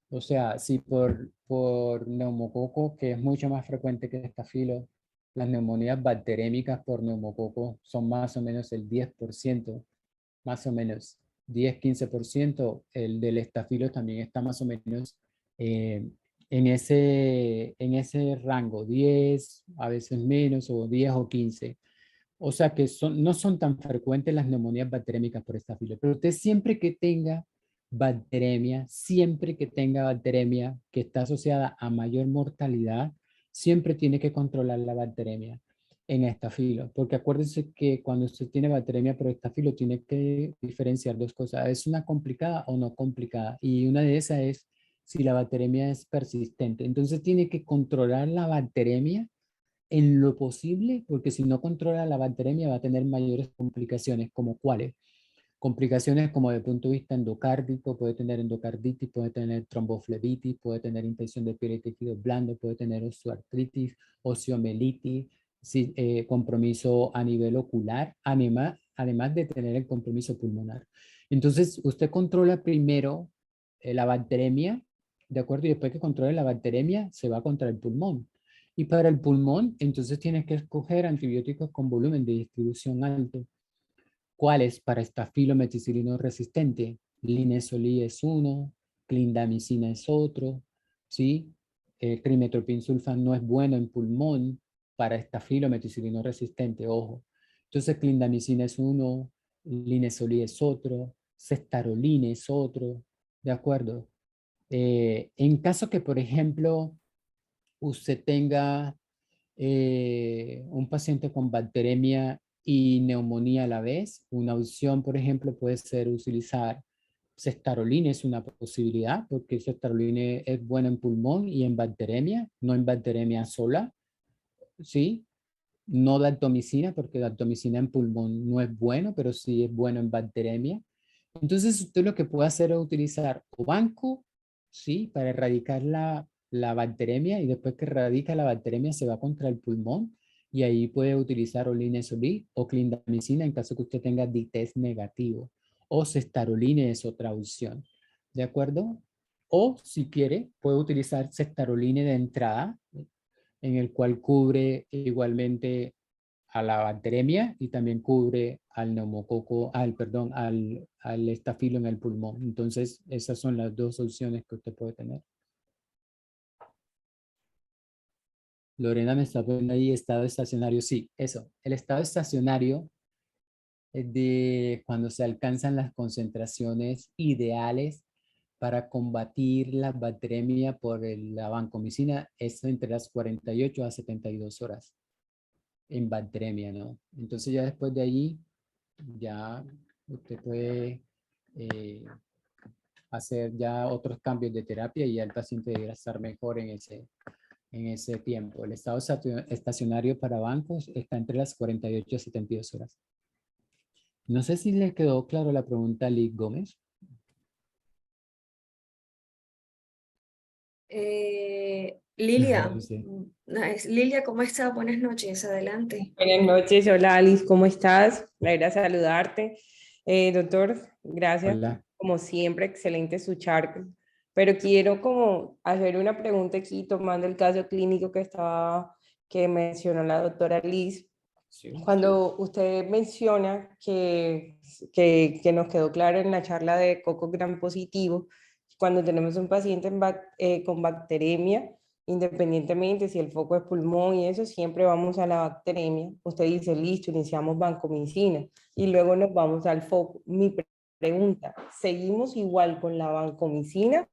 Speaker 1: O sea, si por neumococo, que es mucho más frecuente que estafilo, las neumonías bacterémicas por neumococo son más o menos el 10%, más o menos 10-15%, el del estafilo también está más o menos eh, en ese rango, 10, a veces menos, o 10 o 15. O sea que no son tan frecuentes las neumonías bacterémicas por estafilo, pero usted siempre que tenga bacteremia que está asociada a mayor mortalidad, siempre tiene que controlar la bacteremia. en estafilo, porque acuérdense que cuando usted tiene bacteremia por estafilo tiene que diferenciar dos cosas, ¿es una complicada o no complicada? Y una de esas es si la bacteremia es persistente. Entonces tiene que controlar la bacteremia en lo posible, porque si no controla la bacteremia va a tener mayores complicaciones, como cuáles. Complicaciones como desde el punto de vista endocárdico, puede tener endocarditis, puede tener tromboflebitis, puede tener infección de piel y tejido blando, puede tener osteoartritis, osteomelitis, sí, compromiso a nivel ocular, además de tener el compromiso pulmonar. Entonces, usted controla primero la bacteremia, ¿de acuerdo? Y después que controle la bacteremia, se va contra el pulmón. Y para el pulmón, entonces tienes que escoger antibióticos con volumen de distribución alto. ¿Cuáles para estafilo meticilino resistente? Linezolid es uno, clindamicina es otro, ¿sí? Trimethoprim sulfan no es bueno en pulmón para estafilo meticilino resistente, ojo. Entonces, clindamicina es uno, linezolid es otro, cestaroline es otro, ¿de acuerdo? En caso que, por ejemplo, usted tenga un paciente con bacteremia y neumonía a la vez, una opción, por ejemplo, puede ser utilizar cestaroline, es una posibilidad, porque cestaroline es bueno en pulmón y en bacteremia, no en bacteremia sola, ¿sí? No dactomicina, porque dactomicina en pulmón no es bueno, pero sí es bueno en bacteremia. Entonces, usted lo que puede hacer es utilizar o banco, ¿sí? Para erradicar la bacteremia y después que erradica la bacteremia se va contra el pulmón y ahí puede utilizar o linezolid o clindamicina en caso que usted tenga D-test negativo o cestaroline es otra opción, ¿de acuerdo? O si quiere, puede utilizar cestaroline de entrada en el cual cubre igualmente a la bacteremia y también cubre al neumococo, al estafilo en el pulmón. Entonces, esas son las dos opciones que usted puede tener. Lorena me está poniendo ahí estado estacionario. Sí, eso. El estado estacionario es de cuando se alcanzan las concentraciones ideales para combatir la bacteremia por la vancomicina, es entre las 48 a 72 horas en bacteremia, ¿no? Entonces ya después de allí, ya usted puede hacer ya otros cambios de terapia y ya el paciente deberá estar mejor en ese tiempo. El estado estacionario para bancos está entre las 48 a 72 horas. No sé si le quedó claro la pregunta a Liz Gómez.
Speaker 2: Lilia,
Speaker 1: Sí.
Speaker 2: Lilia, ¿cómo estás? Buenas noches, adelante.
Speaker 5: Buenas noches, hola Alice, ¿cómo estás? Me alegra saludarte. Doctor, gracias,
Speaker 1: Hola.
Speaker 5: como siempre, excelente escuchar, pero quiero como hacer una pregunta aquí, tomando el caso clínico que mencionó la doctora Liz.
Speaker 1: Sí.
Speaker 5: Cuando usted menciona que nos quedó claro en la charla de coco gram positivo, cuando tenemos un paciente con bacteremia, independientemente si el foco es pulmón y eso, siempre vamos a la bacteremia. Usted dice, listo, iniciamos vancomicina y luego nos vamos al foco. Mi pregunta, ¿seguimos igual con la vancomicina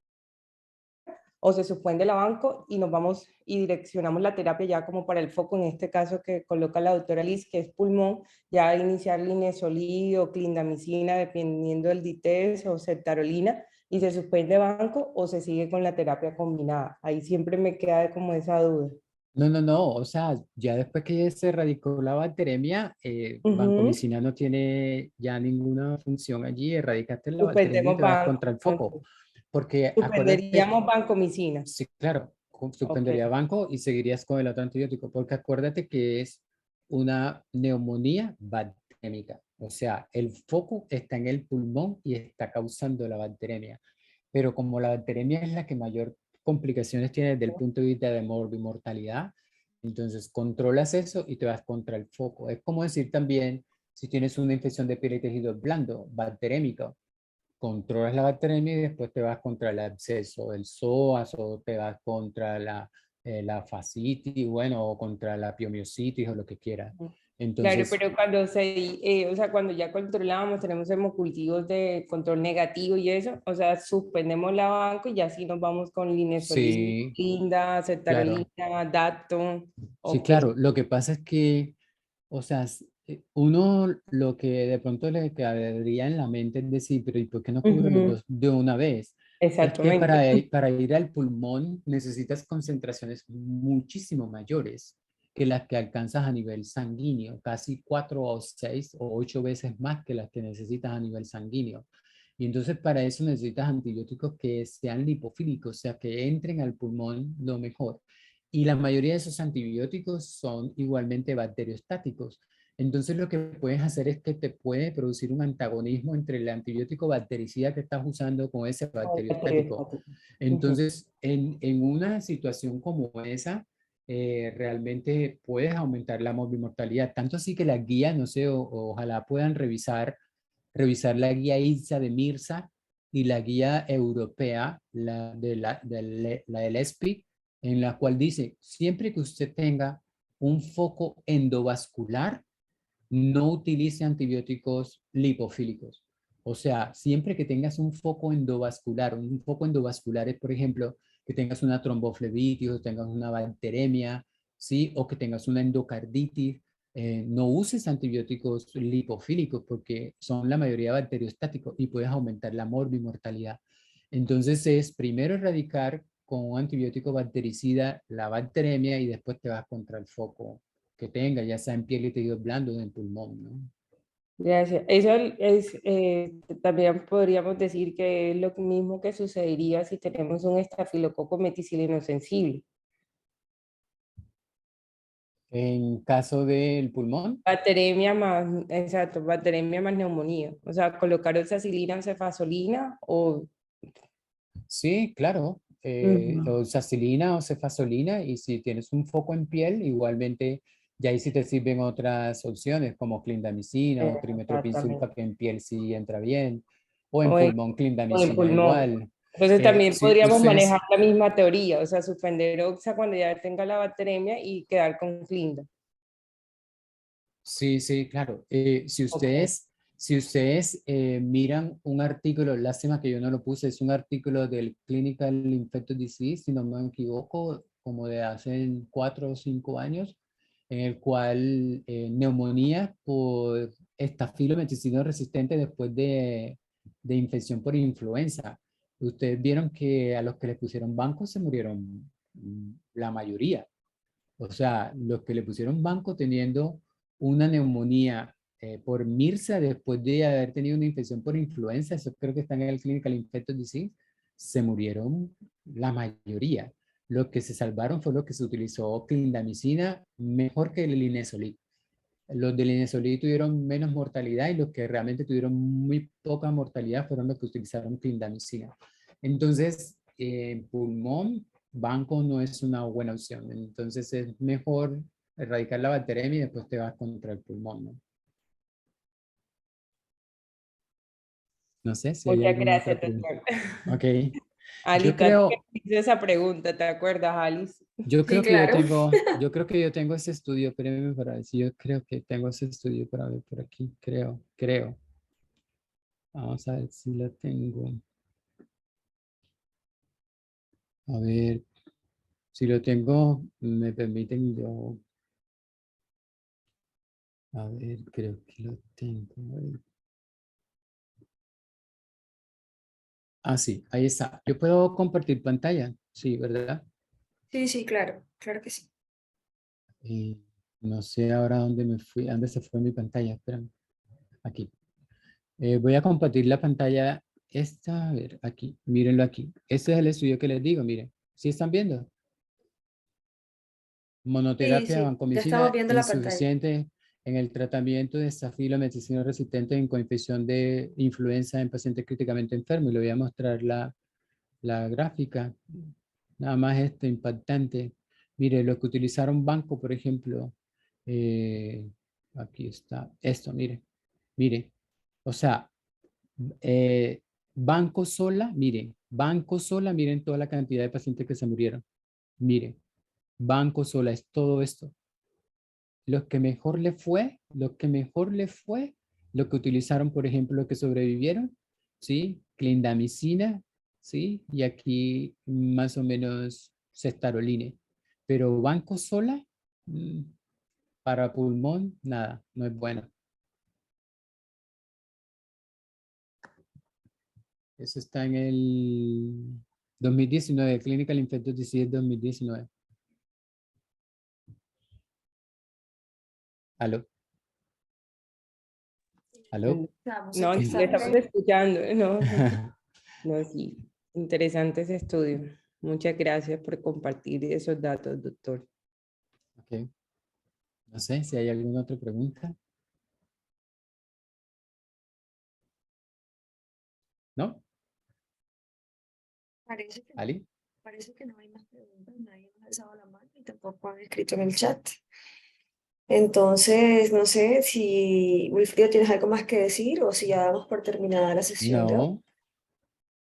Speaker 5: o se suspende la banco y nos vamos y direccionamos la terapia ya como para el foco, en este caso que coloca la doctora Liz, que es pulmón, ya iniciar linezolid o clindamicina, dependiendo del DITES o ceftarolina, y se suspende banco o se sigue con la terapia combinada? Ahí siempre me queda como esa duda.
Speaker 1: No, o sea, ya después que se erradicó la bacteremia, vancomicina no tiene ya ninguna función allí, erradicaste la bacteremia y
Speaker 5: Suspendemos
Speaker 1: te vas
Speaker 5: banco.
Speaker 1: contra el
Speaker 5: Ok.
Speaker 1: foco, porque acuérdate,
Speaker 5: Suspenderíamos vancomicina.
Speaker 1: sí, claro,
Speaker 5: Ok.
Speaker 1: suspendería banco y seguirías con el otro antibiótico, porque acuérdate que es una neumonía bactémica, o sea, el foco está en el pulmón y está causando la bacteremia, pero como la bacteremia es la que mayor complicaciones tiene desde el punto de vista de mortalidad, entonces controlas eso y te vas contra el foco. Es como decir también, si tienes una infección de piel y tejido blando, bacterémica, controlas la bacteremia y después te vas contra el absceso, el psoas, o te vas contra la fascitis, bueno, o contra la piomiositis o lo que quieras.
Speaker 5: Claro,
Speaker 1: Entonces,
Speaker 5: pero o sea, cuando ya controlamos, tenemos hemocultivos de control negativo y eso, o sea, suspendemos la banco y ya así nos vamos con linezolid,
Speaker 1: sí,
Speaker 5: linda,
Speaker 1: claro.
Speaker 5: cetarolina, dacto.
Speaker 1: Sí,
Speaker 5: Ok.
Speaker 1: claro. Lo que pasa es que O sea, uno lo que de pronto le quedaría en la mente es decir, pero ¿y por qué no cubre los
Speaker 5: Ujú,
Speaker 1: dos de una vez? Es que
Speaker 5: exactamente.
Speaker 1: para ir al pulmón necesitas concentraciones muchísimo mayores que las que alcanzas a nivel sanguíneo, casi 4 o 6 o 8 veces más que las que necesitas a nivel sanguíneo. Y entonces para eso necesitas antibióticos que sean lipofílicos, o sea, que entren al pulmón lo mejor. Y la mayoría de esos antibióticos son igualmente bacteriostáticos. Entonces lo que puedes hacer es que te puede producir un antagonismo entre el antibiótico bactericida que estás usando con ese bacteriostático.
Speaker 5: Bacteriostático. Ujú.
Speaker 1: Entonces, en una situación como esa, realmente puedes aumentar la morbimortalidad. Tanto así que las guías, no sé, ojalá puedan revisar la guía INSA de MIRSA y la guía europea, la del ESPI, en la cual dice, siempre que usted tenga un foco endovascular, no utilice antibióticos lipofílicos. O sea, siempre que tengas un foco endovascular es, por ejemplo, que tengas una tromboflebitis o tengas una bacteremia, ¿sí? O que tengas una endocarditis, no uses antibióticos lipofílicos porque son la mayoría bacteriostáticos y puedes aumentar la morbimortalidad. Entonces es primero erradicar con un antibiótico bactericida la bacteremia y después te vas contra el foco que tenga, ya sea en piel y tejidos blandos o en pulmón, ¿no?
Speaker 5: Gracias. Eso es, también podríamos decir que es lo mismo que sucedería si tenemos un estafilococo meticilino sensible.
Speaker 1: En caso del pulmón,
Speaker 5: Bacteremia más, exacto, bacteremia más neumonía. O sea, colocar oxacilina, cefazolina o...
Speaker 1: sí, claro,
Speaker 5: Ujú,
Speaker 1: oxacilina o cefazolina, y si tienes un foco en piel, igualmente, ya ahí sí te sirven otras opciones como clindamicina o trimetoprim sulfa,
Speaker 5: exactamente.
Speaker 1: que en piel sí entra bien, o en
Speaker 5: O en,
Speaker 1: pulmón
Speaker 5: o en
Speaker 1: clindamicina
Speaker 5: pulmón.
Speaker 1: igual.
Speaker 5: Entonces también
Speaker 1: Si
Speaker 5: podríamos manejar
Speaker 1: ustedes,
Speaker 5: la misma teoría, o sea, suspender oxa cuando ya tenga la bacteremia y quedar con clinda.
Speaker 1: sí, sí, claro.
Speaker 5: Ok.
Speaker 1: Si ustedes miran un artículo, lástima que yo no lo puse, es un artículo del Clinical Infectious Disease, si no me equivoco, como de hace 4 o 5 años, en el cual neumonía por estafilometicino resistente después de infección por influenza. Ustedes vieron que a los que les pusieron banco se murieron la mayoría. O sea, los que le pusieron banco teniendo una neumonía por MIRSA después de haber tenido una infección por influenza, eso creo que están en el Clinical Infectious Disease, se murieron la mayoría. Los que se salvaron fue los que se utilizó clindamicina mejor que el linezolid. Los del linezolid tuvieron menos mortalidad y los que realmente tuvieron muy poca mortalidad fueron los que utilizaron clindamicina. Entonces, pulmón, banco no es una buena opción. Entonces, es mejor erradicar la bacteremia y después te vas contra el pulmón, ¿no? No sé si hay
Speaker 5: Muchas
Speaker 1: alguna
Speaker 5: gracias,
Speaker 1: otra pregunta.
Speaker 5: doctor.
Speaker 1: Ok. Yo
Speaker 5: Alice, a ti
Speaker 1: creo,
Speaker 5: que hizo esa pregunta, ¿te acuerdas, Alice?
Speaker 2: Sí, claro.
Speaker 1: yo creo que yo tengo ese estudio, espérenme para ver si yo creo que tengo ese estudio para ver por aquí. Creo. Vamos a ver si lo tengo. A ver, si lo tengo, me permiten yo. A ver, creo que lo tengo. A ver. Ah, sí, ahí está. Yo puedo compartir pantalla. Sí, ¿verdad?
Speaker 2: Sí, sí, claro, claro que sí.
Speaker 1: Y no sé ahora dónde me fui, dónde se fue mi pantalla. Espérame. Aquí. Voy a compartir la pantalla. Esta, a ver, aquí. Mírenlo aquí. Este es el estudio que les digo, miren. ¿Sí están viendo?
Speaker 2: Sí,
Speaker 1: Monoterapia
Speaker 2: sí, ya estamos
Speaker 1: vancomicina
Speaker 2: viendo la pantalla.
Speaker 1: insuficiente en el tratamiento de estafilometicina resistente en coinfección de influenza en pacientes críticamente enfermos. Y le voy a mostrar la gráfica. Nada más esto impactante. Mire, los que utilizaron banco, por ejemplo, eh, aquí está, esto, mire. O sea, eh, banco sola, miren toda la cantidad de pacientes que se murieron. Mire, banco sola es todo esto. Los que mejor le fue, los que utilizaron, por ejemplo, los que sobrevivieron, ¿sí? Clindamicina, ¿sí? Y aquí más o menos cestaroline. Pero banco sola, Para pulmón, nada, no es bueno. Eso está en el 2019, Clinical Infectious Disease 2019. ¿Aló? ¿Aló?
Speaker 5: No, le estamos escuchando, ¿no? No, sí, interesante ese estudio. Muchas gracias por compartir esos datos, doctor.
Speaker 1: Ok. No sé si hay alguna otra pregunta. ¿No?
Speaker 2: Parece que,
Speaker 1: ¿Ali?
Speaker 2: parece que no hay más preguntas, nadie nos ha alzado la mano y tampoco han escrito en el chat. Entonces, no sé si Wilfrido tienes algo más que decir o si ya damos por terminada la sesión de hoy.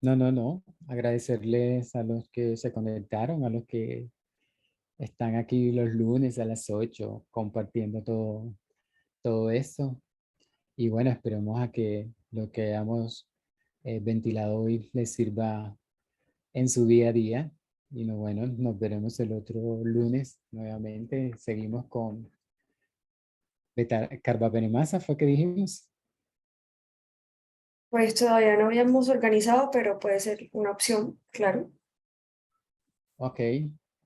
Speaker 1: No. Agradecerles a los que se conectaron, a los que están aquí los lunes a las 8 compartiendo todo esto. Y bueno, esperemos a que lo que hayamos ventilado hoy les sirva en su día a día. Y no, bueno, nos veremos el otro lunes nuevamente. Seguimos con carbapenemasa, ¿fue que dijimos?
Speaker 2: Pues todavía no habíamos organizado, pero puede ser una opción, claro.
Speaker 1: Ok.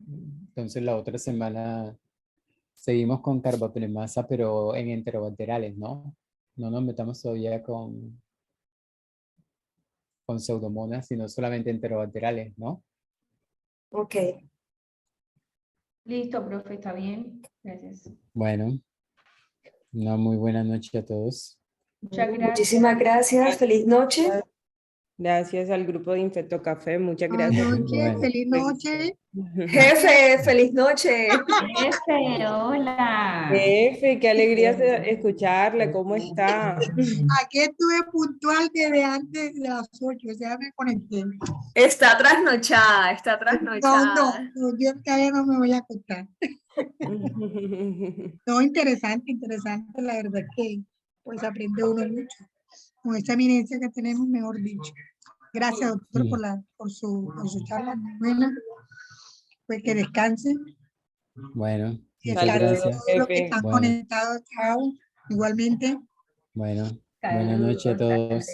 Speaker 1: Entonces la otra semana seguimos con carbapenemasa, pero en enterobaterales, ¿no? No nos metamos todavía con pseudomonas, sino solamente enterobaterales, ¿no?
Speaker 2: Ok.
Speaker 3: Listo, profe, está bien. Gracias.
Speaker 1: Bueno, una muy buena noche a todos.
Speaker 3: Muchas gracias.
Speaker 2: Muchísimas gracias. Feliz noche.
Speaker 5: Gracias al grupo de Infecto Café, muchas
Speaker 6: Buenas
Speaker 5: gracias.
Speaker 6: noches,
Speaker 1: Bueno.
Speaker 6: feliz noche.
Speaker 2: Jefe, feliz noche.
Speaker 3: Jefe, hola.
Speaker 5: Jefe, qué alegría escucharle, ¿cómo está?
Speaker 6: Aquí estuve puntual desde antes de las 8, ya me conecté.
Speaker 2: Está trasnochada, está
Speaker 6: No,
Speaker 2: trasnochada.
Speaker 6: yo todavía no me voy a acostar. No, interesante, la verdad que pues aprende uno mucho. Con esta eminencia que tenemos, mejor dicho. Gracias, doctor,
Speaker 1: Sí.
Speaker 6: por su charla muy buena. Pues que descansen.
Speaker 1: Bueno,
Speaker 6: Y
Speaker 1: muchas
Speaker 6: descansen
Speaker 5: Saludos,
Speaker 1: gracias.
Speaker 6: todos los que
Speaker 5: jefe.
Speaker 6: están
Speaker 1: Bueno,
Speaker 6: conectados. Chao. Igualmente.
Speaker 1: bueno, buenas noches a todos.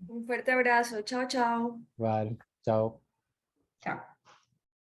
Speaker 2: Un fuerte abrazo. Chao, chao.
Speaker 1: Igual, chao.
Speaker 3: Chao.